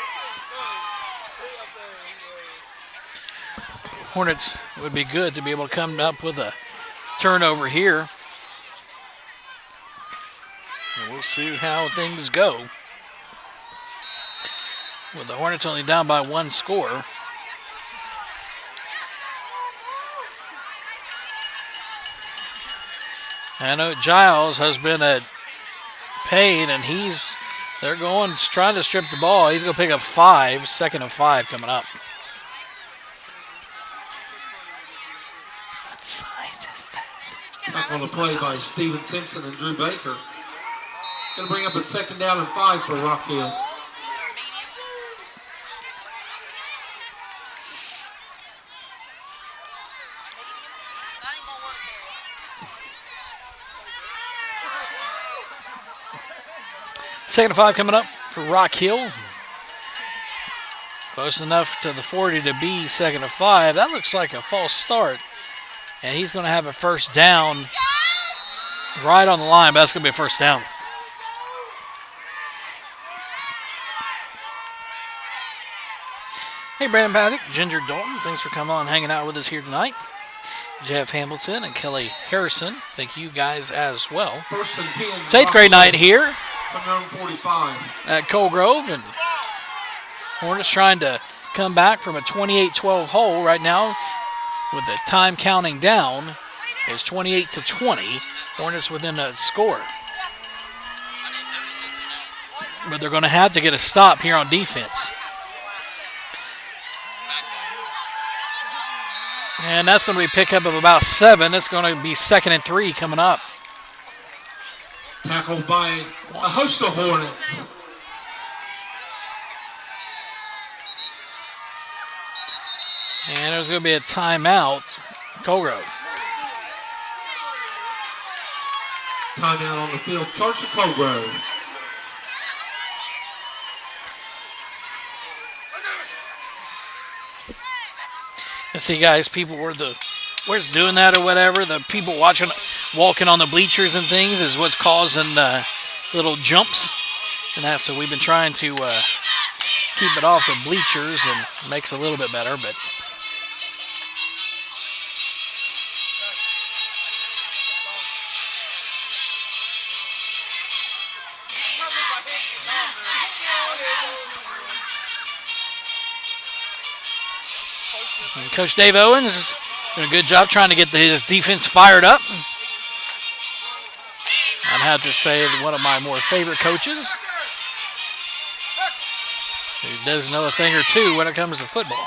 Hornets would be good to be able to come up with a turnover here. And we'll see how things go. With the Hornets only down by one score. I know Giles has been a pain, and they're trying to strip the ball. He's going to pick up 5, second and 5 coming up. What size is that? Back on the play by Steven Simpson and Drew Baker. Going to bring up a 2nd down and 5 for Rock Hill. Second and 5 coming up for Rock Hill. Close enough to the 40 to be second and 5. That looks like a false start. And he's going to have a first down right on the line, but that's going to be a first down. Hey, Brandon Paddock, Ginger Dalton, thanks for coming on and hanging out with us here tonight. Jeff Hamilton and Kelly Harrison, thank you guys as well. First and 10. It's 8th grade night here 45. at Cole Grove, and Hornets trying to come back from a 28-12 hole right now with the time counting down. It's 28-20. Hornets within a score. But they're going to have to get a stop here on defense. And that's going to be a pickup of about 7. It's going to be 2nd and 3 coming up. Tackled by a host of Hornets. And there's going to be a timeout. Colgrove. Timeout on the field. Charge to Colgrove. And see, guys, people where it's doing that or whatever, the people walking on the bleachers and things is what's causing little jumps and that. So we've been trying to keep it off the bleachers, and it makes it a little bit better. But And Coach Dave Owens doing a good job trying to get his defense fired up. I'd have to say one of my more favorite coaches. He does know a thing or two when it comes to football.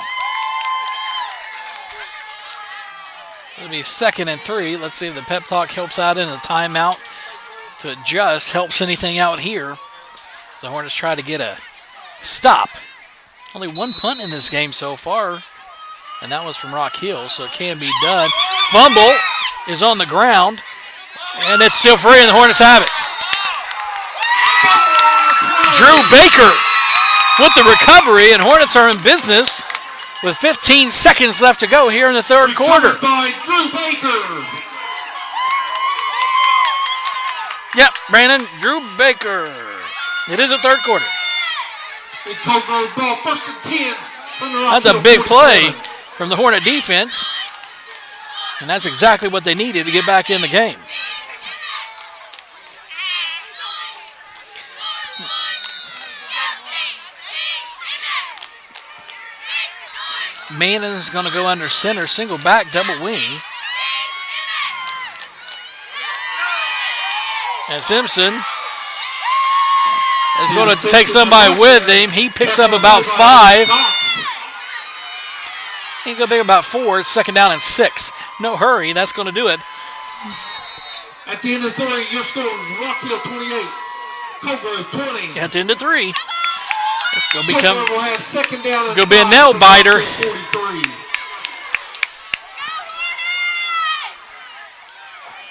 It'll be 2nd and 3. Let's see if the pep talk helps out in the timeout to adjust, helps anything out here. The Hornets try to get a stop. Only one punt in this game so far, and that was from Rock Hill, so it can be done. Fumble is on the ground, and it's still free, and the Hornets have it. Drew Baker with the recovery, and Hornets are in business with 15 seconds left to go here in the third quarter. By Drew Baker. Yep, Brandon, Drew Baker. It is a third quarter. Big Cold Road ball, 1st and 10. From the Rock That's a Hill big 47. play from the Hornet defense, and that's exactly what they needed to get back in the game. Mannon's going to go under center, single back, double wing. And Simpson is going to take somebody with him. He picks up about 5. He's going to pick up about 4. It's 2nd down and 6. No hurry. That's going to do it. At the end of 3, your score is Rock Hill 28, Cold Grove 20. At the end of 3. It's going to Cold become... Grove will have 2nd down. It's going to be a nail biter. 43.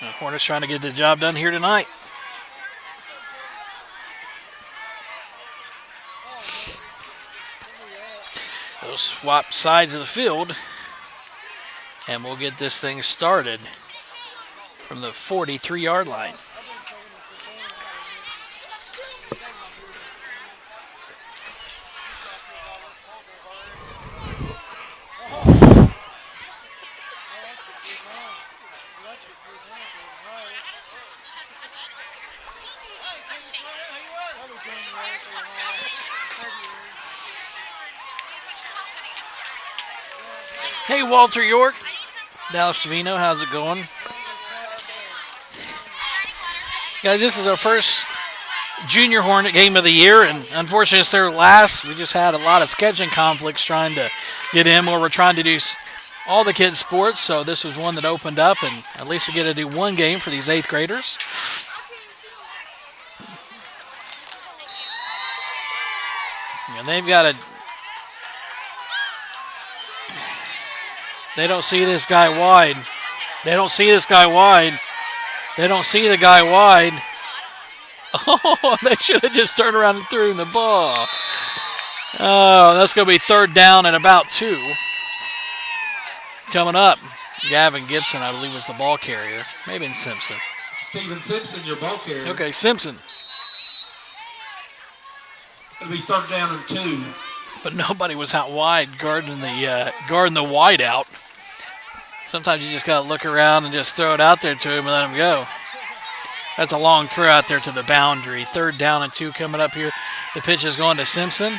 The Hornets trying to get the job done here tonight. They'll swap sides of the field, and we'll get this thing started from the 43-yard line. Hey, Walter York, Dallas Savino, how's it going? Guys, this is our first Junior Hornet game of the year, and unfortunately it's their last. We just had a lot of scheduling conflicts trying to get in where we're trying to do all the kids' sports, so this was one that opened up, and at least we get to do one game for these 8th graders. And they've got a... They don't see this guy wide. They don't see this guy wide. They don't see the guy wide. Oh, they should have just turned around and threw him the ball. Oh, that's going to be 3rd down and about 2. Coming up, Gavin Gibson, I believe, was the ball carrier. Maybe in Simpson. Steven Simpson, your ball carrier. Okay, Simpson. It'll be 3rd down and 2. But nobody was out wide guarding the wide out. Sometimes you just got to look around and just throw it out there to him and let him go. That's a long throw out there to the boundary. 3rd down and 2 coming up here. The pitch is going to Simpson.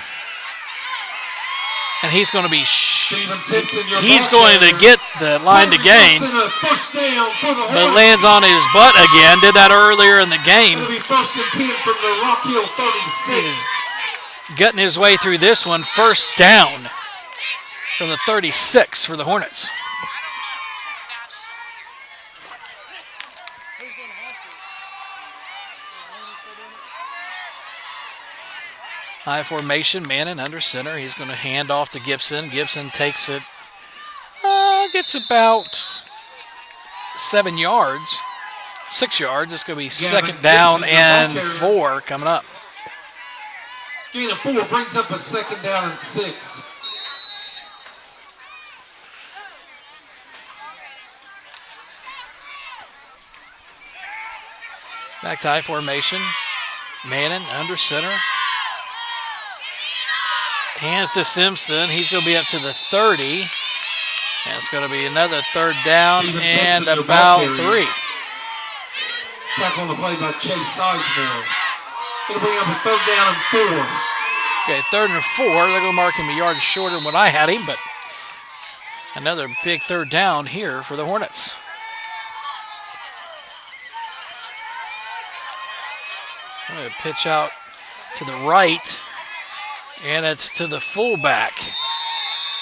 And he's going to be he's going to get the line to gain. But lands on his butt again. Did that earlier in the game. It'll be 1st and 10 from the Rock Hill 36. Gutting his way through this one. 1st down from the 36 for the Hornets. High formation, Mannon under center. He's going to hand off to Gibson. Gibson takes it, gets about 7 yards, 6 yards. It's going to be 2nd down and 4 coming up. Gain of 4 brings up a 2nd down and 6. Back to high formation. Mannon under center. Hands to Simpson. He's going to be up to the 30. And it's going to be another 3rd down and about 3. Tackle on the play by Chase Sizemore. It'll bring up a 3rd down and 4. Okay, 3rd and 4. They're going to mark him a yard shorter than what I had him, but Another big third down here for the Hornets. Pitch out to the right, and it's to the fullback.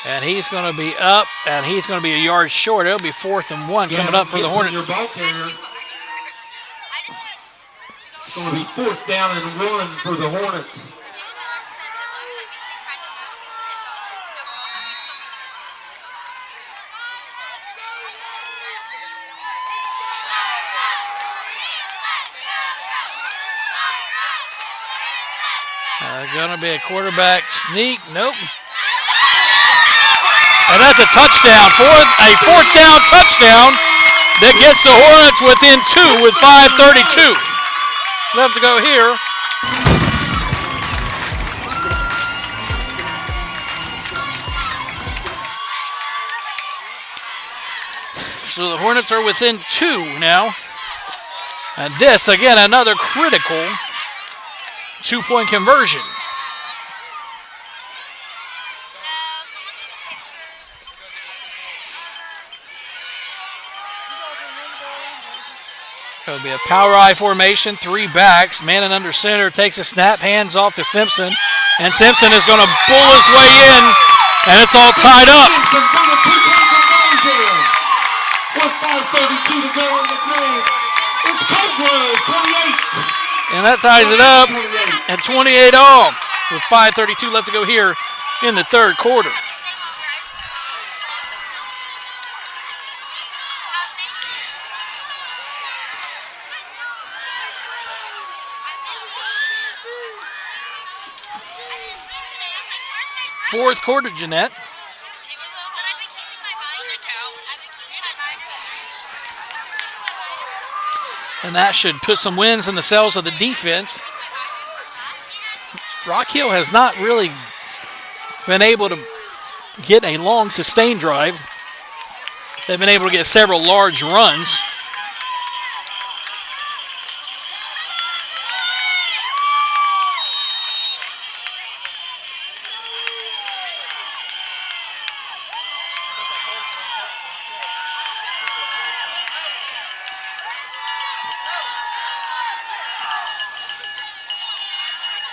And he's going to be up, and he's going to be a yard short. It'll be 4th and 1 coming up for the Hornets. Your ball carrier. It's going to be 4th down and 1 for the Hornets. Going to be a quarterback sneak. Nope. And that's a touchdown. A 4th down touchdown that gets the Hornets within 2 with 5:32 left to go here. So the Hornets are within 2 now. And this, again, another critical 2-point conversion. It'll be a power I formation, 3 backs. Manning under center, takes a snap, hands off to Simpson. And Simpson is going to bull his way in, and it's all tied up. Simpson for the 2-point conversion. With 5:32 to go in the game. It's Cogrove, 28. And that ties it up at 28 all with 5:32 left to go here in the third quarter. Fourth quarter, Jeanette. And that should put some wins in the sails of the defense. Rock Hill has not really been able to get a long, sustained drive. They've been able to get several large runs.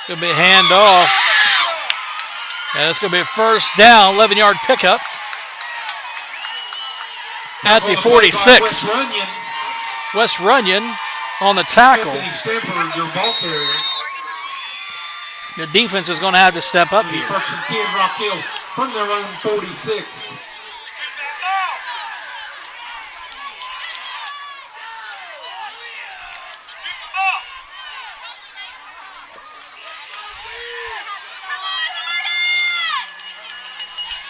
Going to be a handoff. And it's going to be a first down, 11-yard pickup at the 46. West Runyon on the tackle. The defense is going to have to step up here. First and 10, Rock Hill from their own 46.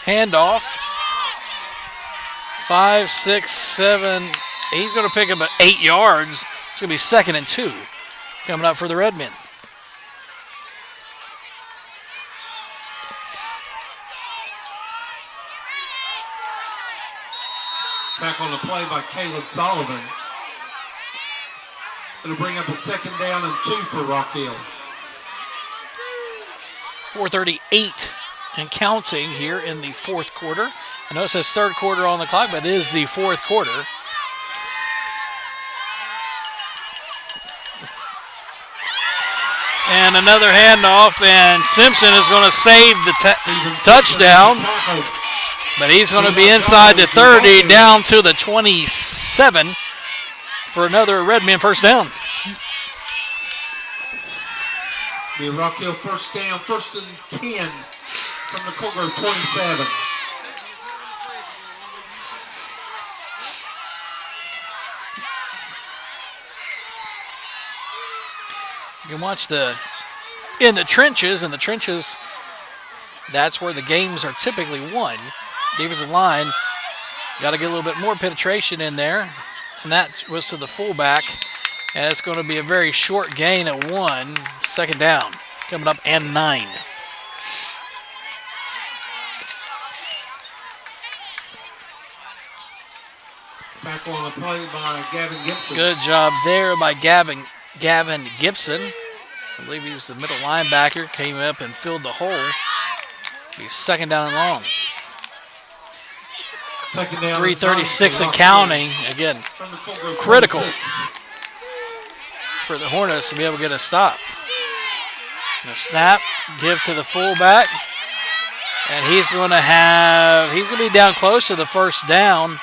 Handoff. 5, 6, 7. He's going to pick up 8 yards. It's going to be 2nd and 2 coming up for the Redmen. Back on the play by Caleb Sullivan. It'll bring up a 2nd down and 2 for Rock Hill. 4:38 and counting here in the fourth quarter. I know it says third quarter on the clock, but it is the fourth quarter. And another handoff, and Simpson is going to save the touchdown. But he's going to be inside the 30, down to the 27 for another Redmen first down. The Rock Hill first down, 1st and 10 from the Coulter 27. You can watch in the trenches. In the trenches, that's where the games are typically won. Defensive line got to get a little bit more penetration in there, and that was to the fullback. And it's going to be a very short gain at 1, 2nd down, coming up and 9. Back on the play by Gavin Gibson. Good job there by Gavin Gibson. I believe he's the middle linebacker. Came up and filled the hole. Be 2nd down and long. Second down. 3:36 and Rock counting. Again, From the Cold Grove critical 26. for the Hornets to be able to get a stop. The snap, give to the fullback, and he's going to be down close to the first down.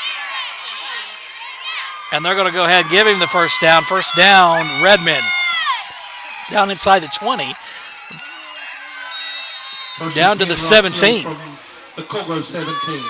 And they're going to go ahead and give him the first down. First down, Redmond. Down inside the 20. First Down and to the 10, Rock Hill 17. From the Cold Grove 17.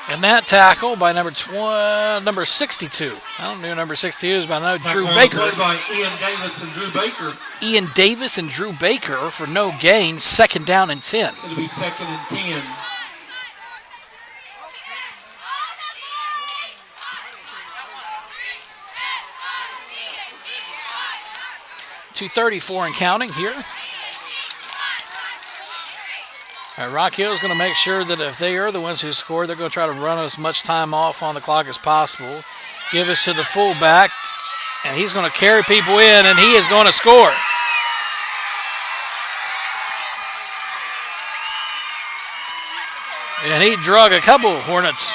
And that tackle by number 62. I don't know who number 62 is, but I know Drew Baker. Played by Ian Davis and Drew Baker. Ian Davis and Drew Baker for no gain. Second down and 10. It'll be second and 10. .234 and counting here. All right, Rock Hill is going to make sure that if they are the ones who score, they're going to try to run as much time off on the clock as possible. Give us to the fullback, and he's going to carry people in, and he is going to score. And he drug a couple of Hornets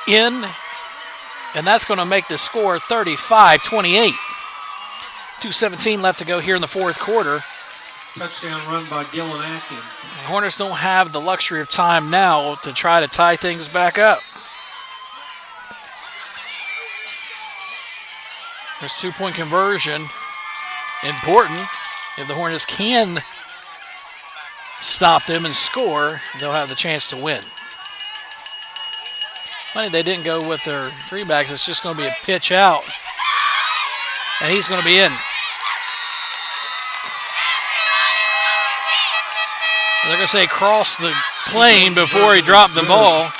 in, and that's going to make the score 35-28. 2:17 left to go here in the fourth quarter. Touchdown run by Dylan Atkins. The Hornets don't have the luxury of time now to try to tie things back up. This two-point conversion, important. If the Hornets can stop them and score, they'll have the chance to win. Funny they didn't go with their three backs. It's just going to be a pitch out. And he's going to be in. They're going to say cross the plane before he dropped the ball.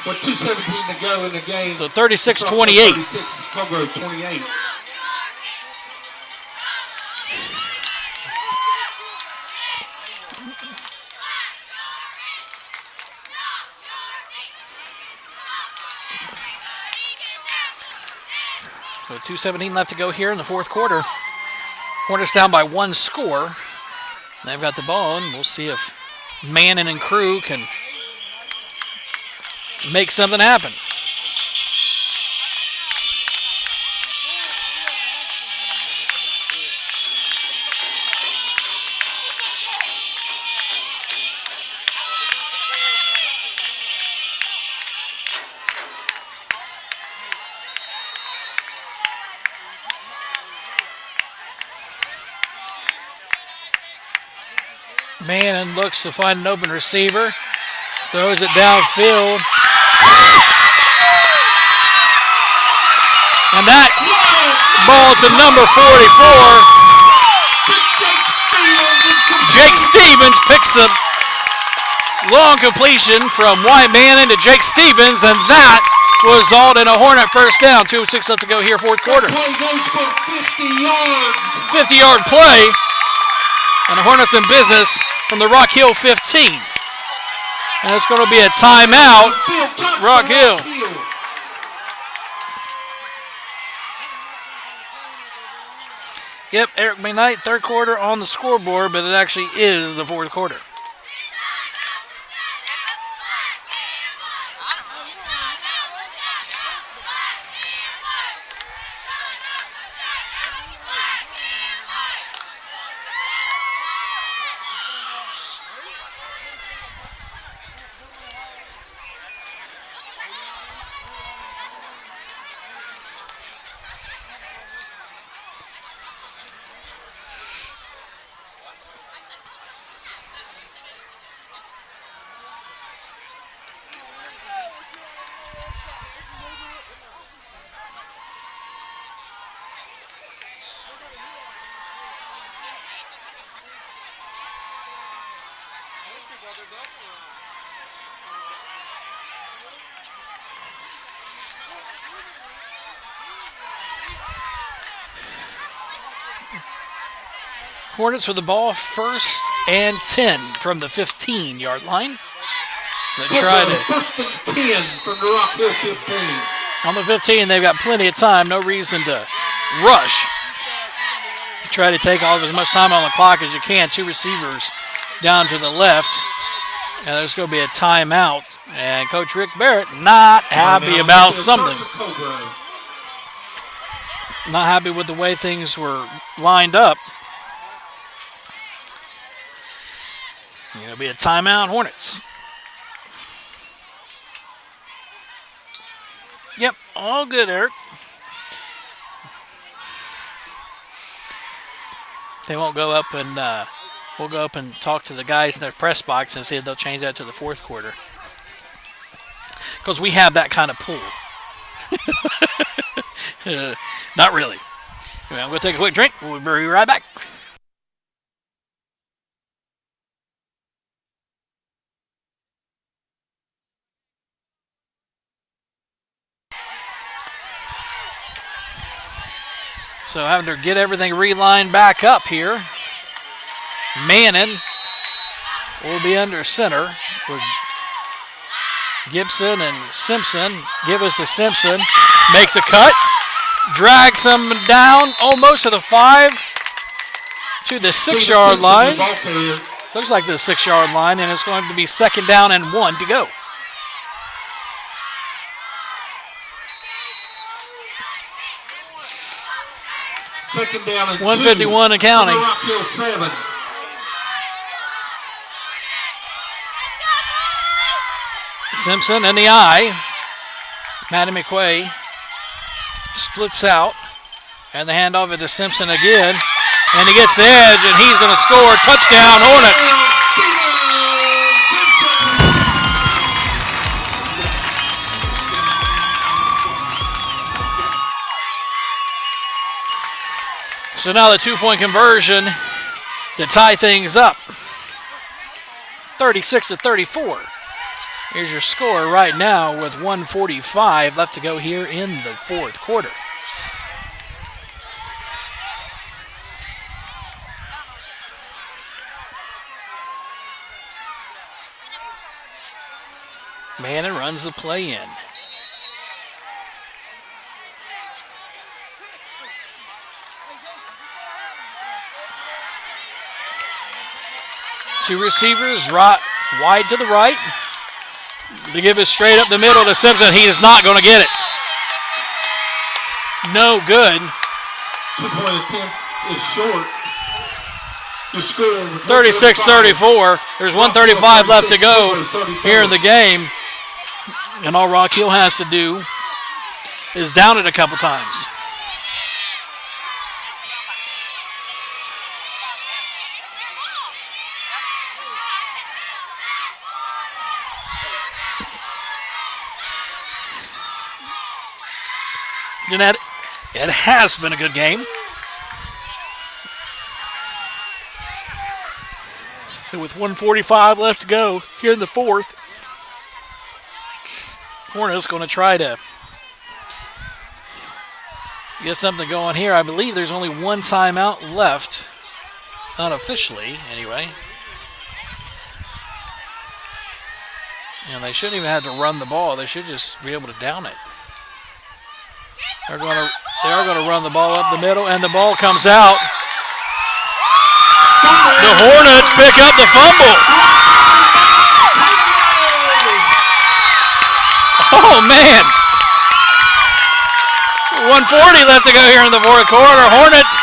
With 2:17 to go in the game. So 36-28. 36, Cold Grove 28. So 2:17 left to go here in the fourth quarter. Hornets down by one score. They've got the ball, and we'll see if Manning and crew can make something happen. Manning looks to find an open receiver. Throws it downfield. And that ball to number 44. Jake Stevens picks a long completion from White Manning to Jake Stevens, and that will result in a Hornet first down. 2:06 left to go here, fourth quarter. Play goes for 50 yards. 50-yard play. And the Hornets in business from the Rock Hill 15. And it's going to be a timeout. Rock Hill. Yep, Eric McKnight, third quarter on the scoreboard, but it actually is the fourth quarter. Hornets with the ball, 1st and 10 from the 15-yard line. They try to 1st and 10 from the Rock Hill 15. On the 15, they've got plenty of time, no reason to rush. Try to take all of as much time on the clock as you can. 2 receivers down to the left. And there's going to be a timeout. And Coach Rick Barrett not happy about something. Not happy with the way things were lined up. It'll be a timeout, Hornets. Yep, all good, Eric. They won't go up and we'll go up and talk to the guys in their press box and see if they'll change that to the 4th quarter. Because we have that kind of pull. Not really. Anyway, I'm going to take a quick drink. We'll be right back. So having to get everything relined back up here. Manning will be under center with Gibson and Simpson. Give us to Simpson. Makes a cut. Drags him down almost to the 5 to the 6-yard line. Looks like the 6-yard line, and it's going to be 2nd down and 1 to go. Second down and 151 and counting. Rock Hill 7. Simpson in the eye. Matty McQuay splits out. And the handoff to Simpson again. And he gets the edge, and he's going to score. Touchdown, Hornets. So now the 2-point conversion to tie things up. 36-34. Here's your score right now with 1:45 left to go here in the 4th quarter. Manning runs the play in. Two receivers wide to the right. To give it straight up the middle to Simpson. He is not going to get it. No good. 2-point attempt is short. 36-34. There's 1:35 left to go here in the game. And all Rock Hill has to do is down it a couple times. And it has been a good game. And with 1:45 left to go here in the 4th, Hornets going to try to get something going here. I believe there's only one timeout left, unofficially anyway. And they shouldn't even have to run the ball. They should just be able to down it. They are going to run the ball up the middle, and the ball comes out. The Hornets pick up the fumble. Oh, man. 1:40 left to go here in the 4th quarter. Hornets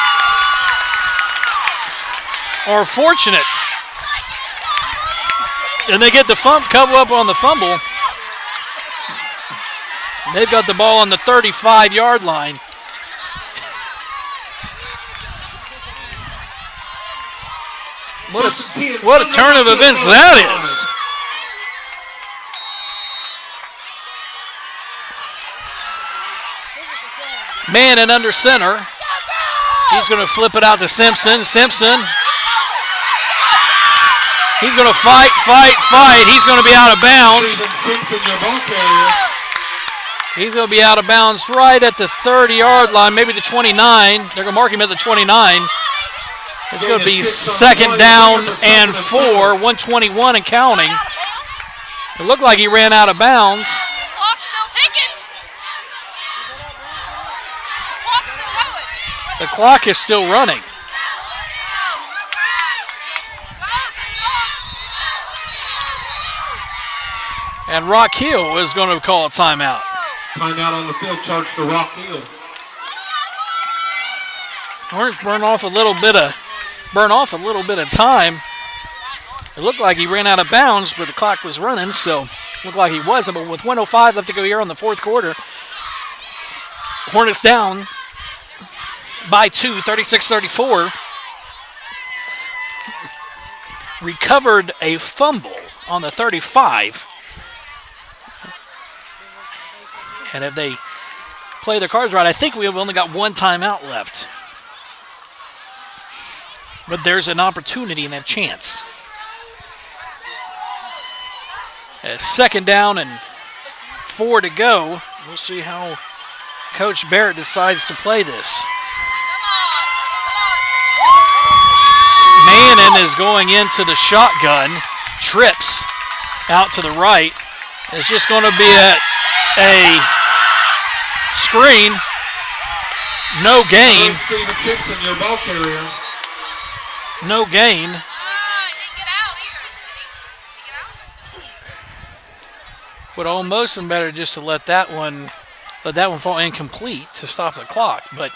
are fortunate. And they get the cover up on the fumble. They've got the ball on the 35-yard line. What a turn of events that is. Manning under center. He's going to flip it out to Simpson. Simpson. He's going to fight. He's going to be out of bounds. He's going to be out of bounds right at the 30-yard line, maybe the 29. They're going to mark him at the 29. It's going to be second down and 4, 121 and counting. It looked like he ran out of bounds. The clock's still ticking. The clock's still going. The clock is still running. And Rock Hill is going to call a timeout. Timeout on the field, charged to Rock Hill. Hornets burn off a little bit of time. It looked like he ran out of bounds, but the clock was running, so it looked like he wasn't. But with 1:05 left to go here in the fourth quarter, Hornets down by 2, 36-34. Recovered a fumble on the 35. And if they play their cards right, I think we've only got one timeout left. But there's an opportunity and a chance. Second down and 4 to go. We'll see how Coach Barrett decides to play this. Mannon is going into the shotgun. Trips out to the right. It's just going to be a screen. No gain. Steven Simpson, your ball carrier. No gain. He didn't get out either. Did he get out? Would almost been better just to let that one fall incomplete to stop the clock. But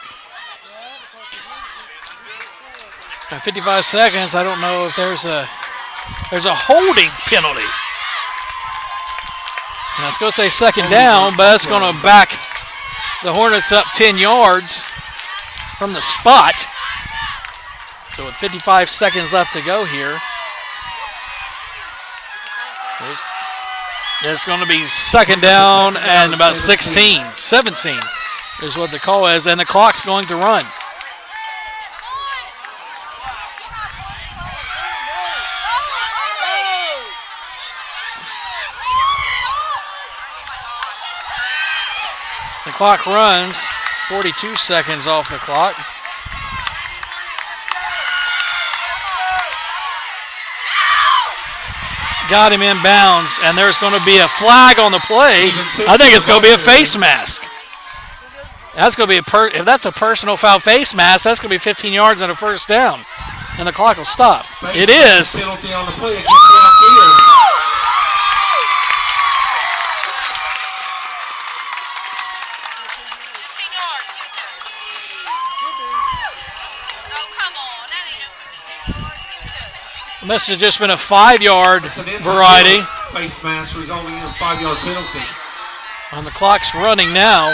at 55 seconds, I don't know if there's a holding penalty. And I was going to say second down, but that's going to back the Hornets up 10 yards from the spot. So with 55 seconds left to go here, it's going to be second down and about 17 is what the call is, and the clock's going to run. The clock runs, 42 seconds off the clock. Got him in bounds, and there's going to be a flag on the play. I think it's going to be a face mask. That's going to be if that's a personal foul face mask, that's going to be 15 yards and a first down, and the clock will stop. It is. Penalty on the play against Rock Hill. It must have just been a 5-yard variety. Face mask resulting in a 5-yard penalty. And the clock's running now.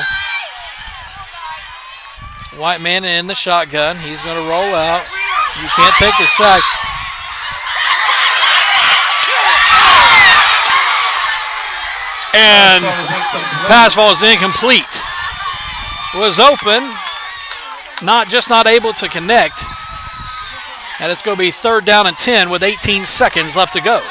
White man in the shotgun. He's going to roll out. You can't take the sack. And pass ball is incomplete. Was open. Not able to connect. And it's going to be third down and 10 with 18 seconds left to go.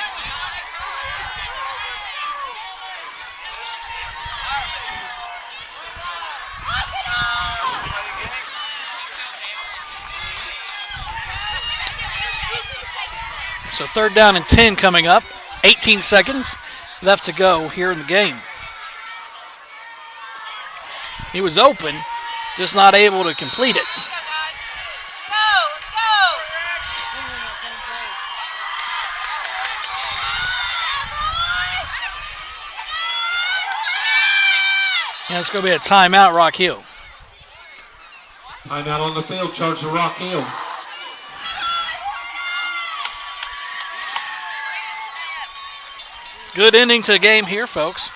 So third down and 10 coming up. 18 seconds left to go here in the game. He was open, just not able to complete it. And it's going to be a timeout, Rock Hill. Timeout on the field, charge to Rock Hill. Good ending to the game here, folks.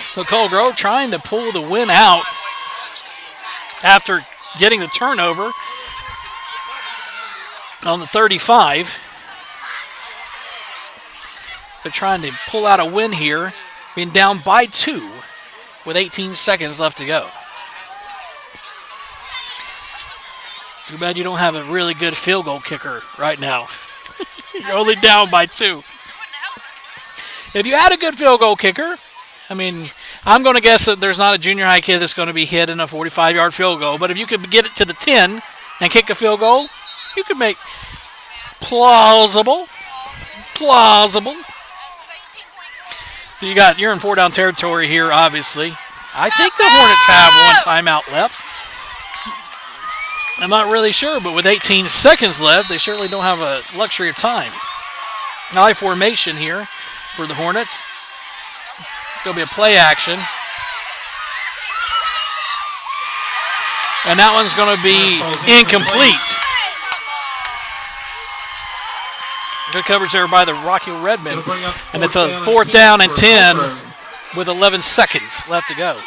So Cole Grove trying to pull the win out after getting the turnover on the 35. They're trying to pull out a win here, being down by 2 with 18 seconds left to go. Too bad you don't have a really good field goal kicker right now. You're only down by 2. If you had a good field goal kicker, I mean, I'm going to guess that there's not a junior high kid that's going to be hit in a 45-yard field goal. But if you could get it to the 10 and kick a field goal, you could make plausible. You're in 4-down territory here, obviously. I think the Hornets have one timeout left. I'm not really sure, but with 18 seconds left, they certainly don't have a luxury of time. I formation here for the Hornets. It's going to be a play action. And that one's going to be incomplete. Good coverage there by the Rock Hill Redmen. And it's a 4th down and 10 with 11 seconds left to go.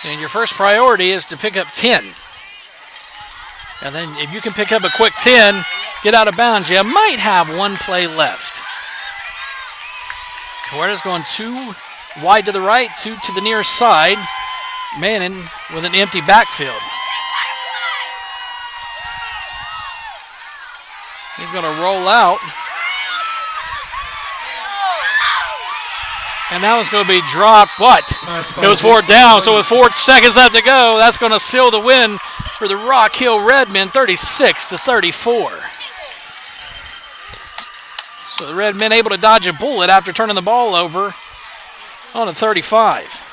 And your first priority is to pick up 10. And then if you can pick up a quick 10, get out of bounds, you might have one play left. Huerta's going 2 wide to the right, 2 to the near side. Manning with an empty backfield. He's going to roll out. And that one's going to be dropped, but it was 4th down, so with 4 seconds left to go, that's going to seal the win for the Rock Hill Redmen, 36-34. So the Redmen able to dodge a bullet after turning the ball over on a 35.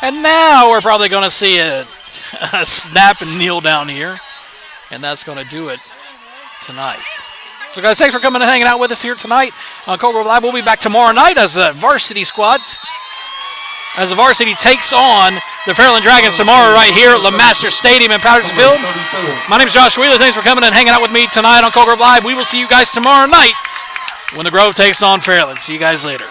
And now we're probably going to see a snap and kneel down here. And that's going to do it tonight. So guys, thanks for coming and hanging out with us here tonight on Cold Grove Live. We'll be back tomorrow night as the varsity takes on the Fairland Dragons tomorrow right here at LeMaster Stadium in Pattersonville. My name is Josh Wheeler. Thanks for coming and hanging out with me tonight on Cold Grove Live. We will see you guys tomorrow night when the Grove takes on Fairland. See you guys later.